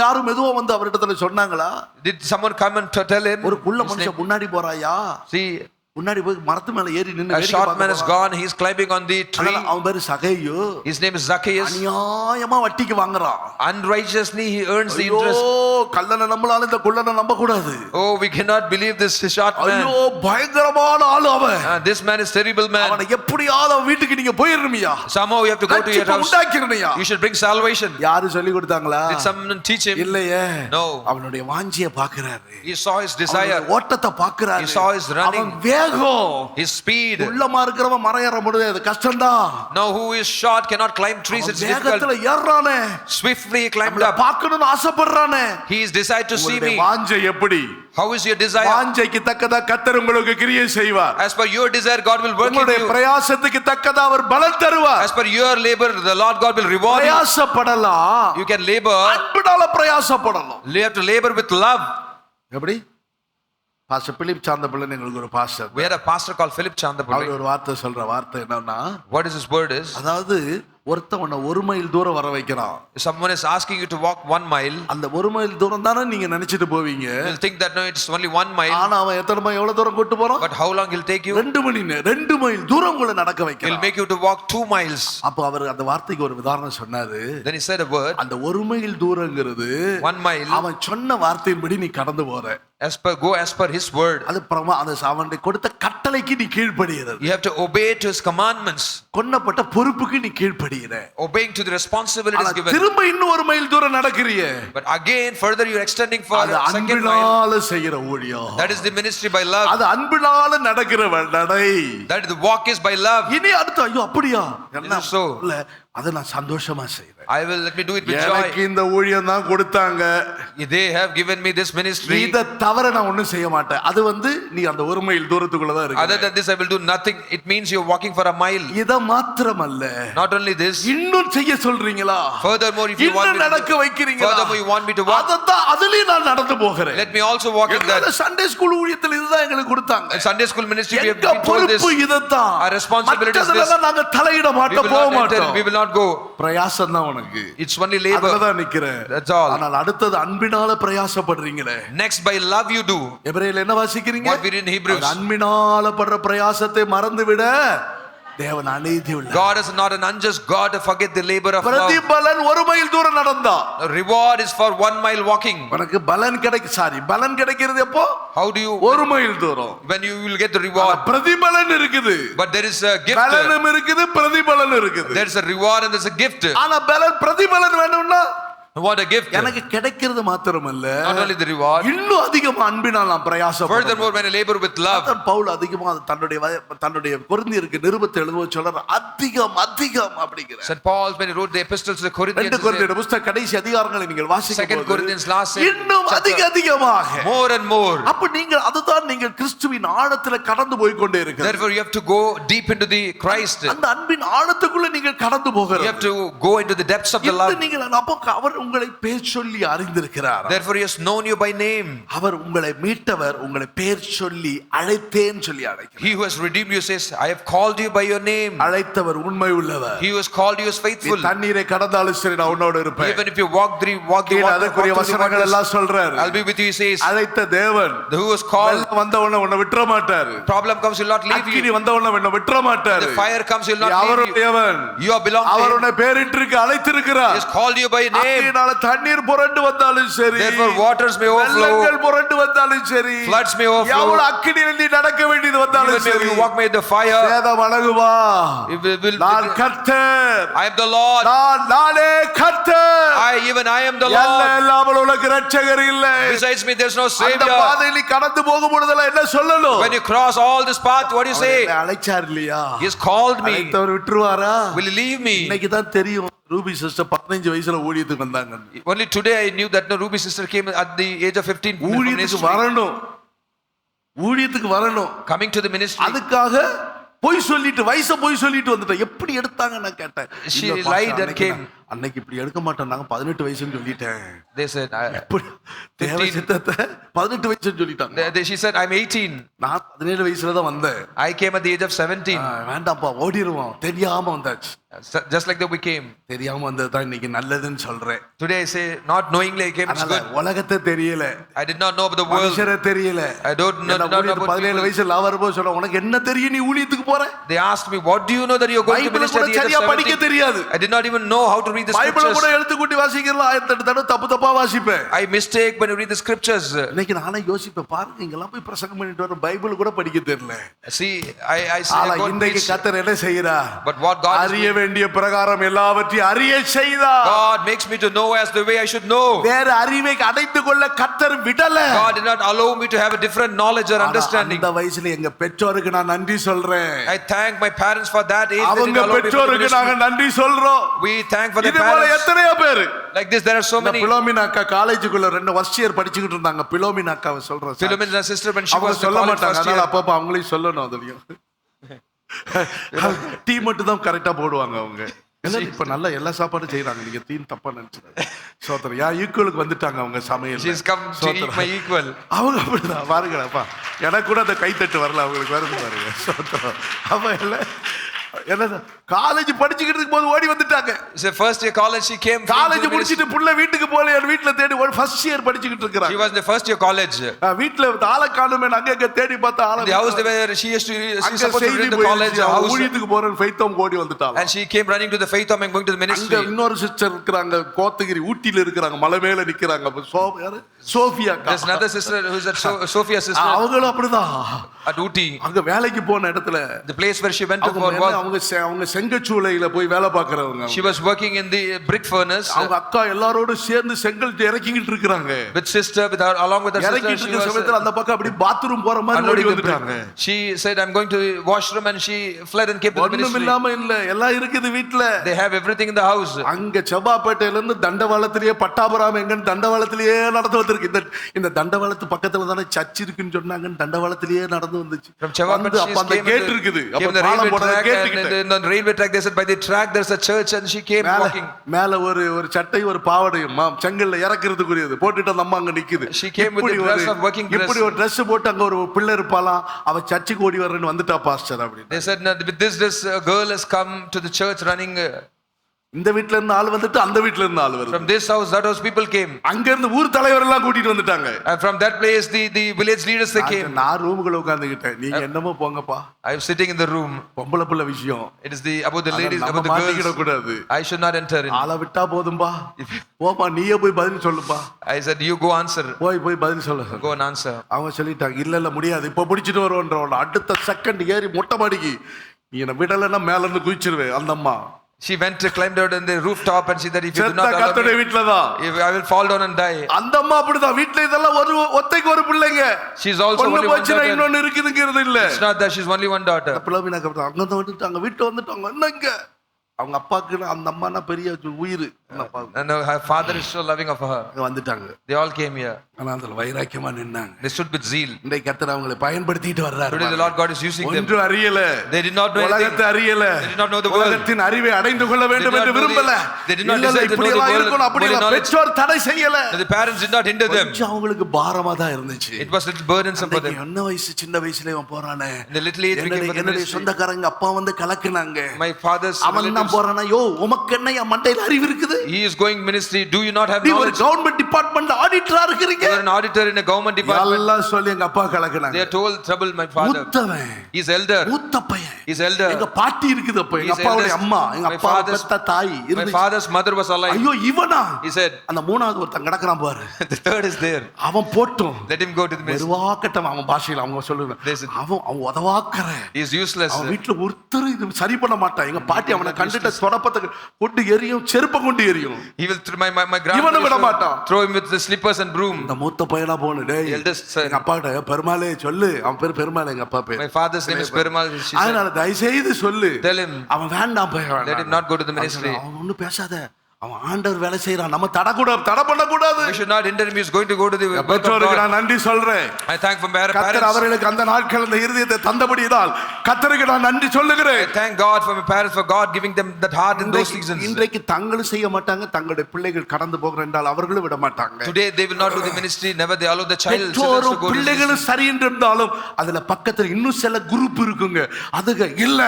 யாரும் மெதுவா வந்து அவரிடத்துல சொன்னாங்களா? Did someone come and tell him? ஒரு குள்ள மனுஷன் முன்னாடி போறாயா? See, முன்னாடி போய் மரத்து மேல ஏறி நின்னு a short man is gone. He is climbing on the tree. அவன் பேரு சகையோ. His name is Zacchaeus. அநியாயமா வட்டிக்கு வாங்குறான். Unrighteously he earns the interest. கள்ளனை நம்பலால இந்த குள்ளனை நம்ப கூடாது. Oh, we cannot believe this short man. ஐயோ பயங்கரமான ஆளு அவன். This man is terrible man. அவனை எப்படியாவது அவன் வீட்டுக்கு நீங்க போயிரணுமியா? Somehow you have to go to your house. உண்டாக்கிரணுயா? You should bring salvation. யாரு சொல்லி கொடுத்தாங்களா? Did someone teach him? இல்லையே. No. அவனுடைய வாஞ்சியை பார்க்கறாரு. He saw his desire. ஓட்டத்தை பார்க்கறாரு. He saw his running. அவன் வேகம். His speed. உள்ளமா இருக்கிறவன் மரம் ஏற முடியாது, கஷ்டம்தான். Now who is short cannot climb trees. It's difficult. வேகத்துல ஏறானே. Swiftly he climbed up. பார்க்கணும்னு ஆசைப்படுறானே. He is desired to see me. வாஞ்சை எப்படி? How is your desire? வாஞ்சைக்கு தக்கதா கர்த்தர் உங்களுக்கு கிரியை செய்வார். As per your desire God will work in உங்களுடைய you. பிரயாசத்துக்கு தக்கதா அவர் பலன் தருவார். As per your labor the Lord God will reward you. பிரயாசப்படலாம். You can labor. அன்பினால பிரயாசப்படலாம். You have to labor with love. எப்படி? பாஸ்டர் பிலிப் சாந்தபிள்ளை எங்களுக்கு ஒரு pastor. We had a pastor called Philip Chandapalli. அவர் ஒரு வார்த்தை சொல்ற வார்த்தை என்னன்னா, What is his word is? அதாவது ஒருத்தவனை 1 மைல் தூரம் வர வைக்கிறான். If someone is asking you to walk 1 mile, அந்த 1 மைல் தூரம் தானே நீங்க நினைச்சிட்டு போவீங்க. you'll think that no, it's only 1 mile. ஆனா அவன் எவ்வளவு தூரம் கூட்டி போறான்? But how long he'll take you? 2 மணி நேரம் 2 மைல் தூரம் உங்களை நடக்க He'll வைக்கிறான். make you to walk 2 miles. அப்ப அவர் அந்த வார்த்தைக்கு ஒரு உதாரணம் சொன்னாரு. Then he said a word. அந்த 1 மைல் தூரங்கிறது 1 mile. அவன் சொன்ன வார்த்தையின்படி நீ கடந்து போற. Go as per his word. அது அவனுக்கு கொடுத்த கட்டளைக்கு நீ கீழ்ப்படிகிறது. You have to obey to his commandments. கொன்னப்பட்ட பொறுப்புக்கு நீ கீழ்ப்படிகிற. Obeying to the responsibilities given. திரும்ப இன்னும் 1 மைல் தூரம் நடக்கறியே. But again further you're extending for a second mile. அன்பினால செய்கிற ஊழியம். That is the ministry by love. அது அன்பினால நடக்கிற நடை. That the walk is by love. இனி அடுத்து ஐயோ அப்படியா? என்ன so? இல்ல அதை நான் சந்தோஷமா செய்றேன். let me do it with joy. எனக்கு இந்த ஊழியம் தான் கொடுத்தாங்க, They have given me this ministry. இத தவிர நான் ஒண்ணும் செய்ய மாட்டேன். அது நீ அந்த ஒரு மைல் தூரத்துக்குள்ள தான் Other இருக்க. than this, I will do nothing. It means you're walking for a mile. இத மாத்திரமல்ல, Not only this, இன்னும் செய்ய சொல்றீங்களா? furthermore, if you want இன்னும் me நடக்க to, வைக்கிறீங்களா? furthermore, you want me to walk, அததான் அதுலயும் நான் நடந்து போகிறேன். let me also walk in that. Sunday school ஊழியத்துல இதுதான் எங்களுக்கு கொடுத்தாங்க. In Sunday school ministry, we have எங்க been told this. பொறுப்பு இதத்தான். Our responsibility is this. மற்றதுல நாங்க தலையிட We மாட்டோம், will போக not enter, மாட்டோம். we will not go. பிரயாசம் தான் உனக்கு. It's only labor. அதுலதான் நிக்கிறேன். That's all. ஆனால் அடுத்தது அன்பினால பிரயாசப்படுறீங்களே. Next, by love you do. எபிரேயர்ல என்ன வாசிக்கிறீங்க? What we read in Hebrews. அந்த அன்பினால படுற பிரயாசத்தை மறந்துவிட தேவன் அநீதி உள்ளவர். God is not an unjust God to forget the labor of love. பிரதிபலன் ஒரு மைல் தூரம் நடந்தா, The reward is for 1 mile walking. உனக்கு பலன் பலன் கிடைக்கிறது எப்போ? How do you, ஒரு மைல் தூரம். when you will get the reward? பிரதிபலன் இருக்குது, But there is a gift. பலனும் இருக்குது, பிரதிபலன் இருக்குது. There is a reward and there is a gift. ஆனா பிரதிபலன் வேணும்னா What a gift. எனக்கு கிடைக்கிறது மாத்திரமல்ல, Not only the reward, இன்னும் அதிகமா அன்பினால் நான் பிரயாசப்படுறேன். furthermore, when I labor with love. Pavul அதிகமா தன்னுடைய கொரிந்தியருக்கு நிருபத்தை எழுதும்போது சொல்றார், அதிகம் அப்படிங்கிற. St. Paul, when he wrote the epistles to the Corinthians, 2 கொரிந்தியர் புத்தக கடைசி அதிகாரங்களை நீங்கள் 2 வாசிக்கும்போது Corinthians last இன்னும் chapter, அதிகமாக, more and more. அப்ப அதுதான் நீங்கள் கிறிஸ்துவின் ஆழத்துல கடந்து போய் கொண்டே இருக்கிறீர்கள். Therefore, you have to go deep into the Christ. அந்த அன்பின் ஆழத்துக்குள்ள நீங்கள் கடந்து You have போகிறீர்கள். to go into the depths of the love. நீங்கள் அப்போ அவர் உங்களை பேர் சொல்லி அறிந்திருக்கிறார். Therefore, he has known you by name. அவர் உங்களை மீட்டவர், உங்களை பேர் சொல்லி அழைத்தேன் சொல்லி அழைக்கிறார். He who has redeemed you says, I have called you by your name. அழைத்தவர் உண்மை உள்ளவர். He who has called you is faithful. தண்ணீரை கடந்தாலும் சரி நான் உன்னோடு இருப்பேன். Even if you walk the water, அதற்குரிய வசனங்கள் எல்லாம் சொல்றாரு. I'll be with you, he says. அழைத்த தேவன் Who has called, வந்தவன உன்னை விட்டுற மாட்டார். problem comes, he'll not leave அக்கினி you. வந்தவன உன்னை விட்டுற மாட்டார். The fire comes, he'll not leave you. அவருடையவன். You are belong to our him. உன்னை பேரிட்டிருக்கு அழைத்திருக்கிறார். He has called you by name. அக்கினியால தண்ணீர் புரண்டு வந்தாலும் சரி, Therefore, waters may overflow. வெள்ளங்கள் புரண்டு வந்தாலும் சரி, Floods may overflow. எவ்வளவு அக்கினியில் நீ நடக்க வேண்டியது வந்தாலும் Even சரி, if you walk by the fire, வேதம் அழகுவா. it will, நான் கர்த்தர், I am the Lord. நானே கர்த்தர். I am the Lord. இல்லாமல் உனக்கு இரட்சகர் இல்லை. Besides me, there's no அந்த savior. பாதையில் நீ கடந்து போகும் பொழுதெல்லாம் என்ன சொல்லணும்? When you cross all this path, what do you say? என்னை அழைச்சார் இல்லையா? He has called me. அழைத்தவர் விட்டுருவாரா? Will he leave me? இன்னைக்கு தான் தெரியும் ரூபி சிஸ்டர் 15 வயசுல ஊழியத்துக்கு வந்தாங்க. Only today I knew that the Ruby sister came at the age of 15. ஊழியத்துக்கு வரணும், ஊழியத்துக்கு வரணும். Coming to the ministry. அதுக்காக போய் சொல்லிட்டு போய் சொல்லிட்டு வந்துட்டேன். எப்படி எடுத்தாங்க நான் கேட்டேன். She lied and came. அன்னைக்கு இப்படி எடுக்க மாட்டோம், நாங்க 18 வயசுன்னு சொல்லிட்டேன். They said, தேவ சித்தத்தை 18 வயசுன்னு சொல்லிட்டாங்க. she said, I'm 18. நான் 17 வயசுல தான் வந்தேன். I came at the age of 17. வேண்டாம்ப்பா ஓடிடுவோம், தெரியாம வந்தாச்சு. Just like that we came. தெரியாம வந்தது தான் இன்னைக்கு நல்லதுன்னு சொல்றேன். Today I say, not knowingly I came. It's good. உலகத்தை தெரியல, I did not know about the world. மனுஷரை தெரியல. I don't know about 17 வயசுல நான் வரும்போது சொன்ன, உனக்கு என்ன தெரியும் நீ ஊழியத்துக்கு போற? They asked me, what do you know that you're going to minister at the age சரியா of படிக்க 17? தெரியாது. I did not even know how to read the பைபிளை scriptures. கூட எழுத்து கூட்டி வாசிக்கிறலாம், 1008 தடவை தப்பா வாசிப்பேன். I mistake when you read the scriptures. இன்னைக்கு நானே யோசிப்பேன், பாருங்க இங்கெல்லாம் போய் பிரசங்கம் பண்ணிட்டு வர பைபிள் கூட படிக்க தெரியல. See, I say, ஆனா God இன்னைக்கு makes, கர்த்தர் என்ன செய்கிறார்? but what God அறிய வேண்டிய பிரகாரம் எல்லாவற்றையும் அறிய செய்தார். God makes me to know as the way I should know. வேற அறிவை அடைந்து கொள்ள கர்த்தர் விடல. God did not allow me to have a different knowledge or understanding. அந்த வயசுல எங்க பெற்றோருக்கு நான் நன்றி சொல்றேன். I thank my parents for that age. அவங்க பெற்றோருக்கு நாங்க நன்றி சொல்றோம். We thank for the இது போல parents. எத்தனையோ பேர் Like this, there are so many. Philomena அக்கா காலேஜுக்குள்ள 2 ஃபர்ஸ்ட் இயர் படிச்சிட்டு இருந்தாங்க. பிலோமினா அக்காவை சொல்றேன். Philomena sister when she அவங்க was in சொல்ல college மாட்டாங்க, first அதனால year. அப்பப்ப அவங்களையும் சொல்லணும். அதுலயும் டீ மட்டும் தான் கரெக்டா போடுவாங்க அவங்க. இப்ப நல்லா எல்லா சாப்பாடும் செய்யறாங்க. நீங்க தீன் தப்பா நினைச்சுறாங்க. சோதரன் யா ஈக்குவலுக்கு வந்துட்டாங்க அவங்க சமையல். She has come to eat my equal. அவங்க அப்படிதான் பாருங்கப்பா. எனக்கு கூட அந்த கைத்தட்டு வரல, அவங்களுக்கு வருது பாருங்க. சோதரன் அவ இல்ல என்ன காலேஜ் படிச்சுக்கிட்டு போது ஓடி வந்துட்டாங்க. First year college she came. College முடிச்சிட்டு புள்ள வீட்டுக்கு போல வீட்ல தேடி ஃபர்ஸ்ட் இயர் படிச்சுக்கிட்டு இருக்காங்க. She was in the first year college. வீட்ல ஆளை காணுமே அங்க தேடி பார்த்தா ஆளை. The house where she used to, she was supposed to read the college house. ஊழியத்துக்கு போறேன் ஃபெய்த்தோம் ஓடி வந்துட்டாங்க. And she came running to the faith home and going to the ministry. அங்க இன்னொரு சிஸ்டர் இருக்காங்க, கோத்தகிரி ஊட்டில இருக்காங்க, மலை மேல நிக்கறாங்க. யாரு? சோஃபியா அக்கா. There's another sister who's at Sophia sister. அவங்களும் அப்படிதான் at Ooty. அங்க வேலைக்கு போன இடத்துல The place where she went to for work. அவங்க செங்கச்சூளையில போய் வேலை பார்க்கறவங்க. She was working in the brick furnace. அவங்க அக்கா எல்லாரோட சேர்ந்து செங்கல் இறக்கிட்டு இருக்காங்க. With sister, along with her sister, இறக்கிட்டு she இருக்க சமயத்துல was அந்த பக்கம் அப்படி பாத்ரூம் போற மாதிரி ஓடி unloading the வந்துட்டாங்க. brick. She said, "I'm going to the washroom," and she fled and came to the ஒண்ணும் ministry. இல்லாம இல்ல, எல்லாம் இருக்குது வீட்ல. They have everything in the house. அங்க செவ்வாப்பேட்டையில இருந்து தண்டவாளத்திலேயே பட்டாபுரம் எங்கன்னு தண்டவாளத்திலேயே நடந்து வந்திருக்கு. இந்த தண்டவாளத்து பக்கத்துல தானே சர்ச் இருக்குன்னு சொன்னாங்க. தண்டவாளத்திலேயே நடந்து வந்துச்சு. From Chevapet, அப்ப அந்த கேட் இருக்குது. அப்ப the பாலம் railway போடுற track, கேட் and கிட்ட in the railway track they said by the track there's a church, and she came walking. மேல ஒரு சட்டை ஒரு பாவாடையும் செங்கல்ல இறக்குறதுக்குரியது போட்டுட்டு அந்த அம்மா அங்க நிக்குது. She came with the dress of working dress. இப்படி ஒரு Dress போட்டு அங்க ஒரு பிள்ளை இருப்பாளாம். அவ சர்ச்சுக்கு ஓடி வரேன்னு வந்துட்டா பாஸ்டர் அப்படின்னு. They said, "No, with this dress a girl has come to the church running." இந்த வீட்ல இருந்து ஆள் வந்துட்டு அந்த வீட்ல இருந்து ஆள் வருது. From this house, that house, people came. அங்க இருந்து ஊர் தலைவர் எல்லாம் கூட்டிட்டு வந்துட்டாங்க. And from that place the village leaders they came. நான் ரூமுக்குள்ள உட்கார்ந்துகிட்டேன். நீங்க என்னமோ போங்கப்பா. I was sitting in the room. பொம்பளை புள்ள விஷயம். It is about the ladies, நம்ம about the மாட்டிக்கிட girls. கூடாது. I should not enter in. ஆள விட்டா போதும்பா. போப்பா நீயே போய் பதில் சொல்லுப்பா. I said, "You go answer." போய் பதில் சொல்லு. Go and answer. அவங்க சொல்லிட்டாங்க இல்ல முடியாது. இப்ப பிடிச்சிட்டு வருவோன்ற அடுத்த செகண்ட் ஏறி மொட்டை மாடிக்கு நீ என்ன விடலைன்னா மேல இருந்து குதிச்சிருவேன் அந்த அம்மா. She went to climbed out on the rooftop and she said, "If you do not allow கர்த்தருடைய me, வீட்லதான் I will fall down and die." அந்த அம்மா அப்படிதான். வீட்ல இதெல்லாம் ஒரு ஒத்தைக்கு ஒரு பிள்ளைங்க. She's also ஒண்ணு only one போச்சுனா daughter. இன்னொன்னு இருக்குதுங்கிறது இல்ல. It's not that she's only one daughter. பிள்ளைவினா கப்தான் அங்க வந்துட்டாங்க. வீட்டு வந்துட்டாங்க. என்னங்க அவங்க அப்பாக்கு அந்த அம்மானா பெரிய உயிர். And her father is so loving of her. வந்துட்டாங்க. They all came here. ஆனா அதுல வைராக்கியமா நின்னாங்க. They stood with zeal. இன்றைய கர்த்தர் அவங்களை பயன்படுத்திட்டு வர்றாரு. Today the Lord God is using them. ஒன்று அறியல. They did not know anything. உலகத்தை அறியல. They did not know the world. உலகத்தின் அறிவை அடைந்து கொள்ள வேண்டும் என்று விரும்பல. They did not desire to know the இப்படி எல்லாம் இருக்கணும் அப்படி world. எல்லாம் பெற்றோர் தடை செய்யல. The parents did not hinder them. கொஞ்சம் அவங்களுக்கு பாரமா தான் இருந்துச்சு. It was a little burdensome for them. என்ன வயசு சின்ன வயசுல இவன் போறானே. In the little age we came for the என்னுடைய ministry. சொந்தக்காரங்க அப்பா வந்து கலக்குனாங்க. My father's அவன் தான் போறானா யோ உமக்கு என்ன என் மண்டையில அறிவு இருக்குது. He is going ministry. Do you not have நீ ஒரு knowledge? கவர்மெண்ட் டிபார்ட்மென்ட் ஆடிட்டரா இருக்கீங்க. You are an auditor in a government department. எல்லாம் சொல்லி எங்க அப்பா கலக்குனாங்க. They are told trouble my father. மூத்தவன். He is elder. மூத்த பையன். He is elder. எங்க பாட்டி இருக்குது அப்ப எங்க அப்பாவுடைய அம்மா எங்க அப்பா பெத்த தாய் My இருந்துச்சு. father's mother was alive. ஐயோ இவனா. He said, அந்த மூணாவது ஒருத்தன் கிடக்குறான் பாரு. "The third is there. அவன் போட்டும். Let him go to the ministry." வெறுவாக்கட்டம் அவன் பாஷையில அவங்க சொல்லுவாங்க. They said, அவன் உதவாக்கற. "He is useless." அவன் வீட்ல ஒருத்தர் இது சரி பண்ண மாட்டான். எங்க பாட்டி அவனை கண்டிட்ட தொடப்பத்தை கொண்டு எரியும் செருப்பை கொண்டு எரியும். He will my இவனை grandmother விட will மாட்டான். throw him with the slippers and broom. இந்த மூத்த பையனா போன டேய் Eldest son. எங்க அப்பா கிட்ட பெருமாளே சொல்லு. அவன் பேர் பெருமாள் எங்க அப்பா பேர். My father's name is Perumal. She said, அதனால தயவு செய்து சொல்லு. "Tell him, அவன் வேண்டாம் போய் let him not go to the ministry." அவன் ஒண்ணும் பேசாத. அவன் ஆண்டவர் வேலை செய்யறான். நம்ம தடை பண்ண கூடாது. We should not hinder him. He is going to go to the work of பெற்றோருக்கு God. நான் நன்றி சொல்றேன். I thank for கர்த்தர் parents. அவர்களுக்கு அந்த நாட்கள் அந்த இருதயத்தை தந்தபடியால் கர்த்தருக்கு நான் நன்றி சொல்லுகிறேன். I thank God for my parents, for God giving them that heart in those seasons. இன்றைக்கு தங்களும் செய்ய மாட்டாங்க. தங்களுடைய பிள்ளைகள் கடந்து போகிற என்றால் அவர்களும் விட மாட்டாங்க. Today they will not do the ministry. Never they allow the children to பெற்றோரும் go to the ministry. பிள்ளைகளும் சரி என்று இருந்தாலும் அதுல பக்கத்துல இன்னும் சில குரூப் இருக்குங்க. அதுக இல்ல.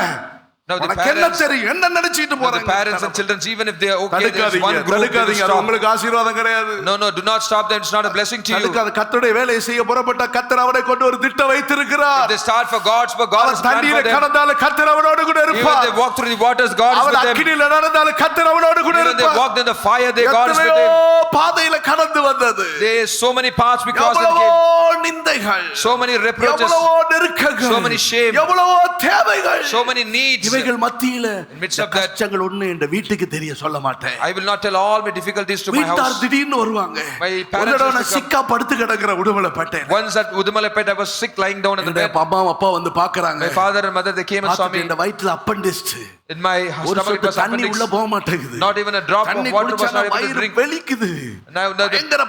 Now the உனக்கு என்ன parents, தெரியும் என்ன நினைச்சிட்டு the போறாங்க. parents and children, even if they are okay, there is one group. They will தடுக்காதீங்க. அது stop. உங்களுக்கு ஆசீர்வாதம் கிடையாது. No, do not stop them. It's not a blessing to you. தடுக்காத. கர்த்தருடைய வேலையை செய்ய புறப்பட்ட கர்த்தர் அவரை கொண்டு ஒரு திட்டம் வைத்திருக்கிறார். If they start for God has planned தண்ணீரை for them. கடந்தால கர்த்தர் அவரோடு கூட Even இருப்பார். they walk through the waters, God is our with them. அக்கினியில நடந்தால கர்த்தர் அவரோடு கூட Even they இருப்பார். walked in the fire, they God is with எத்தனையோ them. பாதையில கடந்து வந்தது. There is so many paths because they எவ்வளவோ came. நிந்தைகள், So many reproaches, எவ்வளவோ நெருக்கங்கள், so many shame, எவ்வளவோ தேவைகள், so many needs. இவைகள் மத்தியில In midst of that, கஷ்டங்கள் ஒண்ணு என்ற வீட்டுக்கு தெரிய சொல்ல மாட்டேன். I will not tell all my difficulties to my வீட்டார் house. திடீர்னு வருவாங்க. My ஒரு parents தடவை used நான் to come. சிக்கா படுத்து கிடக்கிற Udumalaipettai. Once at Udumalapet, I was sick lying down in the bed. அம்மா அப்பா வந்து பாக்குறாங்க. My father and mother, they came and saw me. இந்த வயித்துல அப்பண்டிஸ்ட். In my ஒரு stomach, it சொட்டு was தண்ணி appendix. உள்ள போக மாட்டேங்குது. Not even a drop of தண்ணி water was குடிச்சா not able to வயிறு drink. வெளிக்குது. Now the பயங்கர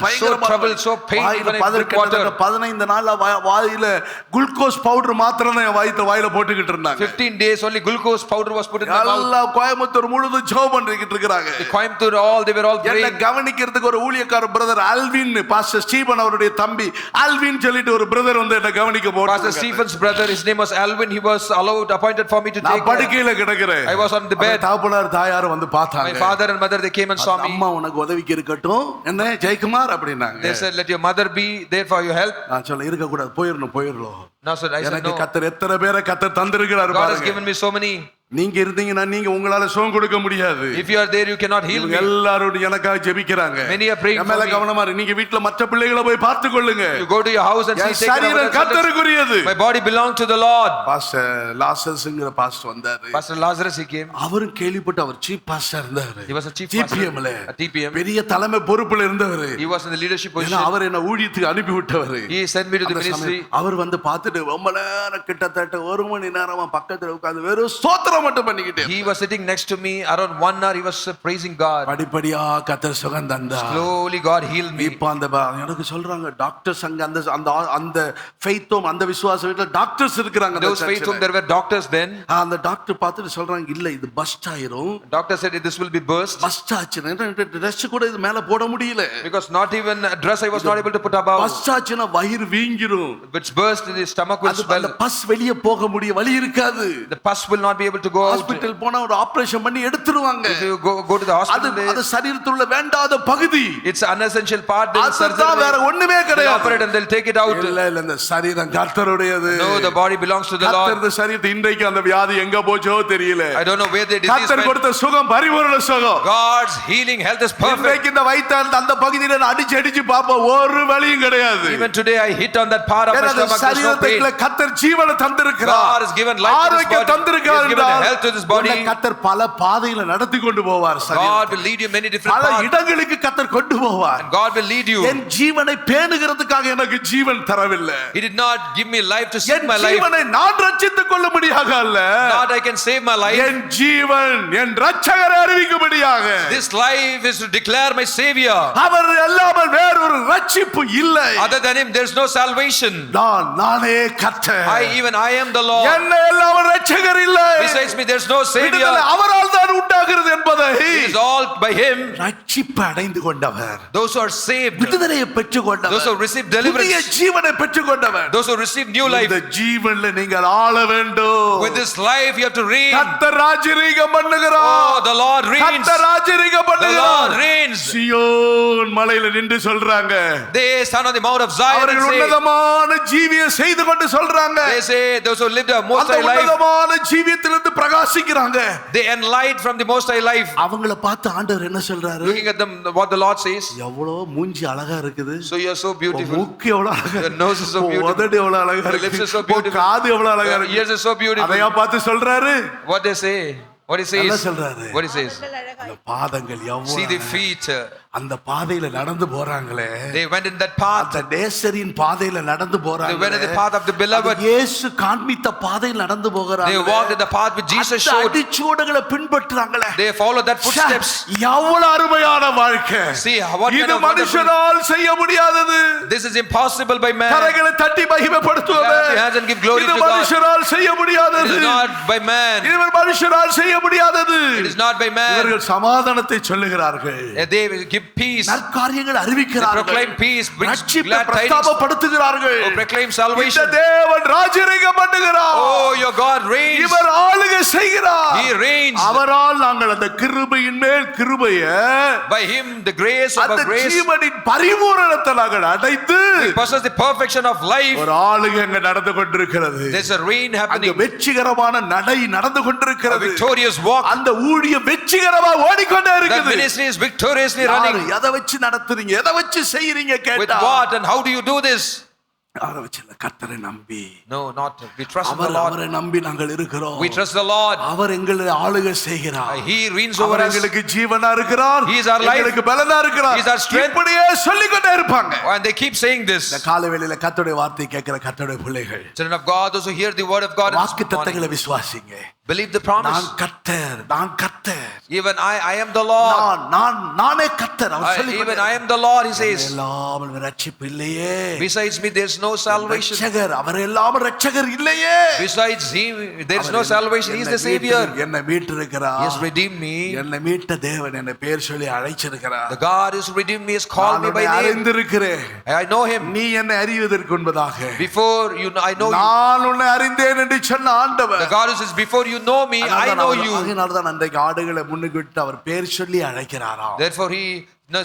பயங்கரமா trouble, so pain when I drink water. 15 நாள்ல வாயில குளுக்கோஸ் பவுடர் மாத்திரம் தான் வாயில போட்டுக்கிட்டு இருந்தாங்க. 15 days only glucose powder was put in my mouth. எல்லாம் கோயம்புத்தூர் முழுதும் ஜெபம் பண்ணிக்கிட்டு இருக்காங்க. The Coimbatore, all they were all என்ன praying. கவனிக்கிறதுக்கு ஒரு ஊழியக்கார பிரதர் ஆல்வின், பாஸ்டர் ஸ்டீபன் அவருடைய தம்பி ஆல்வின் சொல்லிட்டு ஒரு பிரதர் வந்து என்ன கவனிக்க போறாங்க. Pastor Stephen's brother, his name was Alvin. He was appointed for me to நான் take care. படுக்கையில கிடக்கிறேன். I was on the bed. தாப்பனார் தாயார் வந்து பார்த்தாங்க. My father and mother, they came and saw me. அம்மா உனக்கு உதவிக்கு இருக்கட்டும் என்ன ஜெயக்குமார் அப்படினாங்க. They said, "Let your mother be there for your help." நான் சொல்ல இருக்க கூடாது, போயிரணும். No, sir, I said எனக்கு no. கர்த்தர் எத்தனை பேரை கர்த்தர் தந்திருக்கிறார் God has பாருங்க. given me so many. நீங்க இருந்தீங்கன்னா நீங்க உங்களால சுகம் கொடுக்க முடியாது. If you are there, you cannot heal me. எல்லாரும் எனக்காக ஜெபிக்கிறாங்க. Many are praying for மேல me. கவனமா இரு. நீங்க வீட்ல மற்ற பிள்ளைகளை போய் பார்த்துக் கொள்ளுங்க. You go to your house and see, என் take care of சரீரம் other children. கர்த்தருக்குரியது. My body belongs to the Lord. Pastor லாசர்ஸ்ங்கற பாஸ்டர் வந்தாரு. Pastor Lazarus, he came. அவரும் கேள்விப்பட்டு அவர் சீஃப் பாஸ்டர் இருந்தாரு. He was a chief TPM ல pastor at TPM. பெரிய தலைமை பொறுப்புல இருந்தவர். He was in the leadership ஏன்னா position. அவர் என்ன ஊழியத்துக்கு அனுப்பி விட்டவர். He sent me to the ministry. அவர் வந்து பார்த்துட்டு ரொம்ப நேரம் கிட்டத்தட்ட 1 மணி நேரமா பக்கத்துல உட்கார்ந்து வெறும் ஸ்தோத்திரம் மட்டும் பண்ணிக்கிட்டே He was sitting next to me around 1 hour. He was praising God. படிப்படியா கர்த்தர் சுகம் தந்தார். Slowly God healed me. இப்ப அந்த எனக்கு சொல்றாங்க டாக்டர்ஸ் அங்க அந்த அந்த அந்த ஃபெய்த் ஹோம் அந்த விசுவாச வீட்ல டாக்டர்ஸ் இருக்காங்க. Those faith home, there were doctors then. அந்த டாக்டர் பார்த்துட்டு சொல்றாங்க இல்ல இது பஸ்ட் ஆயிரும். Doctor said this will be burst. First ஆச்சுன்னா ட்ரெஸ் கூட இது மேல போட முடியல. Because not even a dress I was not able to put above. First ஆச்சுன்னா வயிறு வீங்கிரும். If it's burst, the stomach will swell. அந்த பஸ் வெளிய போக முடிய வழி இருக்காது. The pus will not be able to go out. Hospital போனா ஒரு ஆபரேஷன் பண்ணி எடுத்துருவாங்க. If you go to the hospital, அது சரீரத்தில் உள்ள வேண்டாத பகுதி. it's an essential part. Then அதுதான் வேற ஒண்ணுமே they'll கிடையாது. operate and they'll take it out. இல்ல இல்ல இந்த சரீரம் கர்த்தருடையது. No, the body belongs to the Lord. கர்த்தருடைய சரீரத்தை இன்றைக்கு அந்த வியாதி எங்க போச்சோ தெரியல. I don't know where the disease கர்த்தர் went. கொடுத்த சுகம் பரிபூரண சுகம். God's healing health is perfect. இன்றைக்கு இந்த வயிற்றால் அந்த பகுதியில நான் அடிச்சு பாப்போம் ஒரு வலியும் கிடையாது. Even today I hit on that part of my stomach. There's no சரீரத்துக்குள்ள pain. கர்த்தர் ஜீவனை தந்திருக்கிறார். God has given life to this ஆரோக்கியம் body. தந்திருக்கிறார். He has given health to this body. கர்த்தர் பல பாதையில நடத்தி கொண்டு போவார். God will lead you many different பல paths. இடங்களுக்கு கர்த்தர் கொண்டு போவார். And God will lead you. என் ஜீவனை பேணுகிறதுக்காக எனக்கு ஜீவன் தரவில்லை. He did not give me life to save N my life. ஜீவனை நான் ரட்சித்துக் கொள்ளும்படியாக அல்ல. Not I can save my life. N Jeevan N இரட்சகரை அறிவிக்கும்படியாக. This life is to declare my Savior. அவர் அல்லாமல் வேறொரு ரட்சிப்பு இல்லை. Other than Him, there's no salvation. நானே கர்த்தர். I am the Lord. என்னை அல்லாமல் இரட்சகர் இல்லை. Besides me, there's no Savior. விடுதலை அவரால் தான் உண்டாகிறது என்பதை It is all by Him. ரட்சிப்பை அடைந்து கொண்டவர். Those who are saved, விடுதலையை பெற்றுக் கொண்டவர். those who receive புதிய deliverance, ஜீவனை பெற்றுக் கொண்டவர். those who receive new life. இந்த ஜீவன்ல நீங்கள் ஆள வேண்டும். With this life, you have to reign. கர்த்தர் ராஜரீகம் பண்ணுகிறார். Oh, the Lord reigns. கர்த்தர் ராஜரீகம் The Lord பண்ணுகிறார். reigns. சியோன் மலையில நின்று சொல்றாங்க. They stand on the Mount of Zion and அவர்கள் say, உன்னதமான ஜீவியம் செய்து கொண்டு சொல்றாங்க. they say, those who lived a most அந்த high life, உன்னதமான ஜீவியத்திலிருந்து பிரகாசிக்கிறாங்க. they enlight from the most high life. அவங்கள பார்த்து ஆண்டவர் என்ன சொல்றாரு? Looking at them, what the Lord says, எவ்வளவு மூஞ்சி அழகா இருக்குது. so you are so beautiful. மூக்கு எவ்வளவு அழகா Your nose is so beautiful. உதடு எவ்வளவு அழகா Your lips இருக்கு. are so beautiful. காது எவ்வளவு அழகா Your இருக்கு. ears are so beautiful. அதையா பார்த்து சொல்றாரு? What they say, what he என்ன says, சொல்றாரு? what he says. அந்த பாதங்கள் See the எவ்வளவு feet. அந்த பாதையில நடந்து போறாங்களே. They went in that path. அந்த நேசரின் பாதையில நடந்து They போறாங்க. went in the path of the beloved. இயேசு காண்பித்த பாதையில் நடந்து போகிறாங்க. They walked in the path which Jesus showed. அடிச்சுவடுகளை பின்பற்றுறாங்களே. They followed that footsteps. எவ்வளவு அருமையான வாழ்க்கை. See what இது kind of wonderful. மனுஷனால் செய்ய முடியாதது. This is impossible by man. கரங்களை தட்டி மகிமைப்படுத்துவது. Clap your hands and give glory இது to God. மனுஷனால் செய்ய It முடியாதது. is not by man. இது மனுஷனால் செய்ய முடியாதது. It is not by man. இவர்கள் சமாதானத்தை சொல்லுகிறார்கள். They will give peace. நற்காரியங்கள் They அறிவிக்கிறார்கள். proclaim peace, bring ரட்சிப்பை glad tidings. பிரஸ்தாபப்படுத்துகிறார்கள். Oh, proclaim இந்த salvation. தேவன் ராஜரீகம் பண்ணுகிறார். Oh, your God reigns. இவர் ஆளுகை செய்கிறார். He reigns. அவரால் நாங்கள் அந்த கிருபையின் மேல் கிருபையை By Him, the grace of அந்த our grace, ஜீவனின் பரிபூரணத்தை நாங்கள் அடைந்து we possess the perfection of life. ஒரு ஆளுகை அங்க நடந்து கொண்டிருக்கிறது. There's a reign அங்க happening. வெற்றிகரமான நடை நடந்து A கொண்டிருக்கிறது. victorious walk. அந்த ஊழியம் வெற்றிகரமா ஓடிக்கொண்டே That இருக்குது. ministry is victoriously யாரு running. எதை வச்சு நடத்துறீங்க, எதை வச்சு செய்யறீங்க With கேட்டா what and how do you do this? யாரை வச்சு இல்ல, கர்த்தரை நம்பி No, not. We trust in the our Lord. அவரை நம்பி நாங்கள் இருக்கிறோம். We trust the Lord. அவர் எங்களை ஆளுகை செய்கிறார். He reigns over our us. எங்களுக்கு ஜீவனா இருக்கிறார். He is our life. எங்களுக்கு பலனா இருக்கிறார். He is our strength. இப்படியே சொல்லிக்கொண்டே இருப்பாங்க. And they keep saying இந்த this. காலைவேளையில கர்த்தருடைய வார்த்தை கேட்கிற கர்த்தருடைய பிள்ளைகள், Children of God, those who hear the word of God, this வாக்கு morning, தத்தங்களை விசுவாசிங்க. believe the promise. நான் கர்த்தர், நான் கர்த்தர், Even I am the Lord. நானே கர்த்தர். அவர் Even சொல்லிக்கொண்டே I am the Lord, he says. எல்லாமல் ரட்சிப்பு இல்லையே. Besides me, there's no salvation. ரட்சகர், அவர் எல்லாமல் ரட்சகர் இல்லையே. Besides him, there's no salvation. He is the Savior. என்னை மீட்டிருக்கிறார். He has redeemed me. என்னை மீட்ட தேவன் என்னை பேர் சொல்லி அழைச்சிருக்கிறார். The God who redeemed me has called me by name. அறிந்திருக்கிறேன். I know him. நீ என்னை அறிவதற்கு முன்பதாக Before you know, I know you. நான் உன்னை அறிந்தேன் என்று சொன்ன ஆண்டவர். The God who says, before you know me, I know you. அதனால தான் அன்றைக்கு ஆடுகளை முன்னுக்கு விட்டு அவர் பேர் சொல்லி அழைக்கிறாராம். Therefore he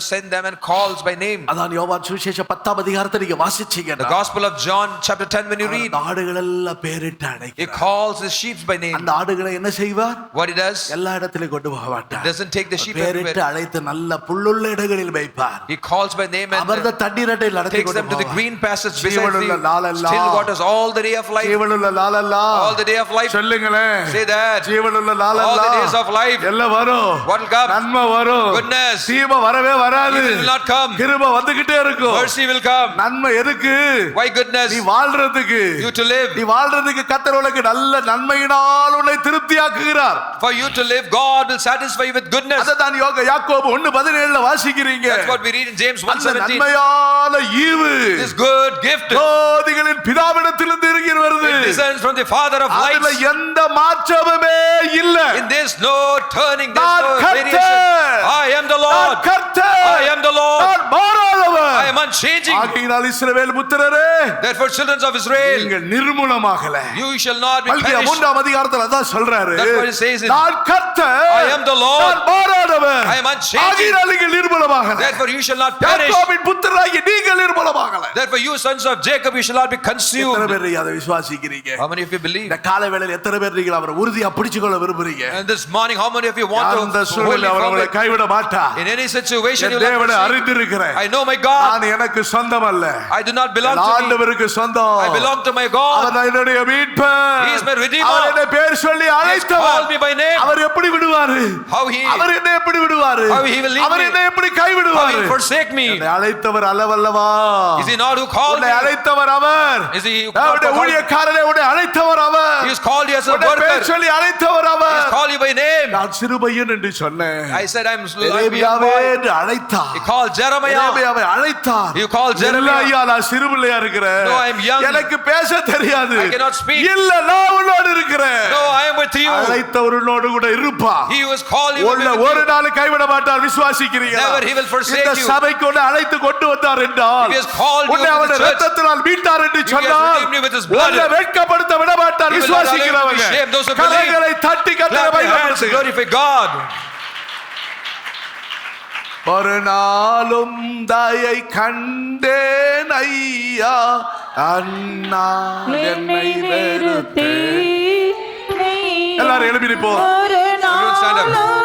send them and calls by name. அதான் யோவான் சுவிசேஷம் 10ஆம் அதிகாரத்தை நீங்க The வாசிச்சீங்கன்னா Gospel of John chapter 10 when you read, அந்த ஆடுகள் எல்லாம் பேரிட்டு he அழைக்கிறார். calls his sheep by name. அந்த ஆடுகளை என்ன செய்வார்? What he does, எல்லா இடத்திலும் கொண்டு போக he மாட்டார். doesn't take the sheep பேரிட்டு everywhere. அழைத்து நல்ல புல்லுள்ள இடங்களில் வைப்பார். He calls by name and அமர்ந்த தண்ணீரட்டை நடத்தி takes கொண்டு them to the போவார். green pastures beside ஜீவனுள்ள the நாளெல்லாம், still waters all the day of life. ஜீவனுள்ள நாளெல்லாம், All the day of life. சொல்லுங்களேன். Say that. ஜீவனுள்ள All the நாளெல்லாம், days of life. எல்லாம் வரும். What will come? நன்மை வரும். Goodness. தீமை வரவே வராது. Evil will not come. கிருபை வந்துகிட்டே இருக்கும். Mercy will come. நன்மை எதுக்கு? Why goodness? நீ வாழ்றதுக்கு. You to live. நீ வாழ்றதுக்கு கர்த்தர் உனக்கு நல்ல நன்மையினால் உன்னை திருப்தியாக்குகிறார். For you to live, God will satisfy you with goodness. அததான் யாக்கோபு 1:17 வாசிக்கிறீங்க. That's what we read in James அந்த 1:17. நன்மையான ஈவு This good gift, ஜோதிகளின் பிதாவிடத்திலிருந்து இறங்கி வருது. it descends from the Father of அதுல lights. எந்த மாற்றமுமே இல்ல. In this no turning, there's நான் no கர்த்தர். variation. I am the நான் Lord. கர்த்தர். I am the Lord. நான் மாறாதவர். I am unchanging. ஆகையினால் இஸ்ரவேல் புத்திரரே, Therefore, children of Israel, நீங்கள் நிர்மூலமாகல. you shall not be Malchijah perished. 3ஆம் அதிகாரத்துல அதான் சொல்றாரு. That's what it says in- நான் கர்த்தர். I am the Lord. நான் மாறாதவர். I am unchanging. ஆகையினால் நீங்கள் நிர்மூலமாகல. Therefore, you shall not perish. யாக்கோபின் புத்திரராகிய நீங்கள் நிர்மூலமாகல. Therefore, you sons of Jacob, you shall not be எத்தனை consumed. பேர் அதை விசுவாசிக்கிறீங்க? How many of you believe? இந்த காலை வேளையில் எத்தனை பேர் நீங்கள் அவரை உறுதியா பிடிச்சுக்கொள்ள விரும்புறீங்க? And this morning, how many of you want அந்த to hold சூழ்நிலை me அவர் உங்களை firmly? கைவிட மாட்டார். In any situation, N you will தேவனை not அறிந்திருக்கிறேன். I know my God. நான் எனக்கு சொந்தம் அல்ல. I do not belong to me. ஆண்டவருக்கு சொந்தம். I belong to my God. அவர் என்னுடைய மீட்பர். He is my redeemer. அவர் என்னை பேர் சொல்லி He has அழைத்தவர். called me by name. அவர் எப்படி விடுவாரு? How he அவர் என்னை எப்படி விடுவாரு? How he will leave our me. என்னை எப்படி How he கைவிடுவாரு? will forsake me. என்னை அழைத்தவர் அல்லவல்லவா? Is he not who called உன்னை me? அழைத்தவர் அவர். Is he who அவருடைய called me? ஊழியக்காரரை உன்னை அழைத்தவர் அவர். He has called you as a உன்னை worker. பேர் சொல்லி அழைத்தவர் He our. has called you by name. நான் சிறுபையன் என்று சொன்னேன். I said I'm எரேமியாவே boy. என்று அழைத்தார். He called Jeremiah. எரேமியாவை அழைத்தார். You called இல்ல Jeremiah. ஐயா, நான் சிறுபிள்ளையா இருக்கிறேன். No, I am young. எனக்கு பேச தெரியாது. I cannot speak. இல்ல, நான் உன்னோடு இருக்கிறேன். No, I am with you. அழைத்தவர் உன்னோடு கூட இருப்பார். He who has called you will be with ஒரு you. நாள் கைவிட மாட்டார். விசுவாசிக்கிறீங்களா? Never he will forsake இந்த you. சபைக்கு உன்னை அழைத்து கொண்டு வந்தார் என்றால், If he has called you உன்னை to the அவருடைய church, இரத்தத்தினால் மீட்டார் என்று he has சொன்னால், redeemed you with his blood. உன்னை வெட்கப்படுத்த விட மாட்டார். He will not allow you to be விசுவாசிக்கிறவங்க ashamed. Those who believe, கரங்களை தட்டி கர்த்தரை clap your hands and மகிமைப்படுத்துங்க. glorify God. ஒரு நாளும் தயை கண்டேன் ஐயா, அண்ணா என்னை வெறுத்தே. எல்லாரும் எழுப்பி நிற்போம். ஒரு Everyone stand up. நாளும்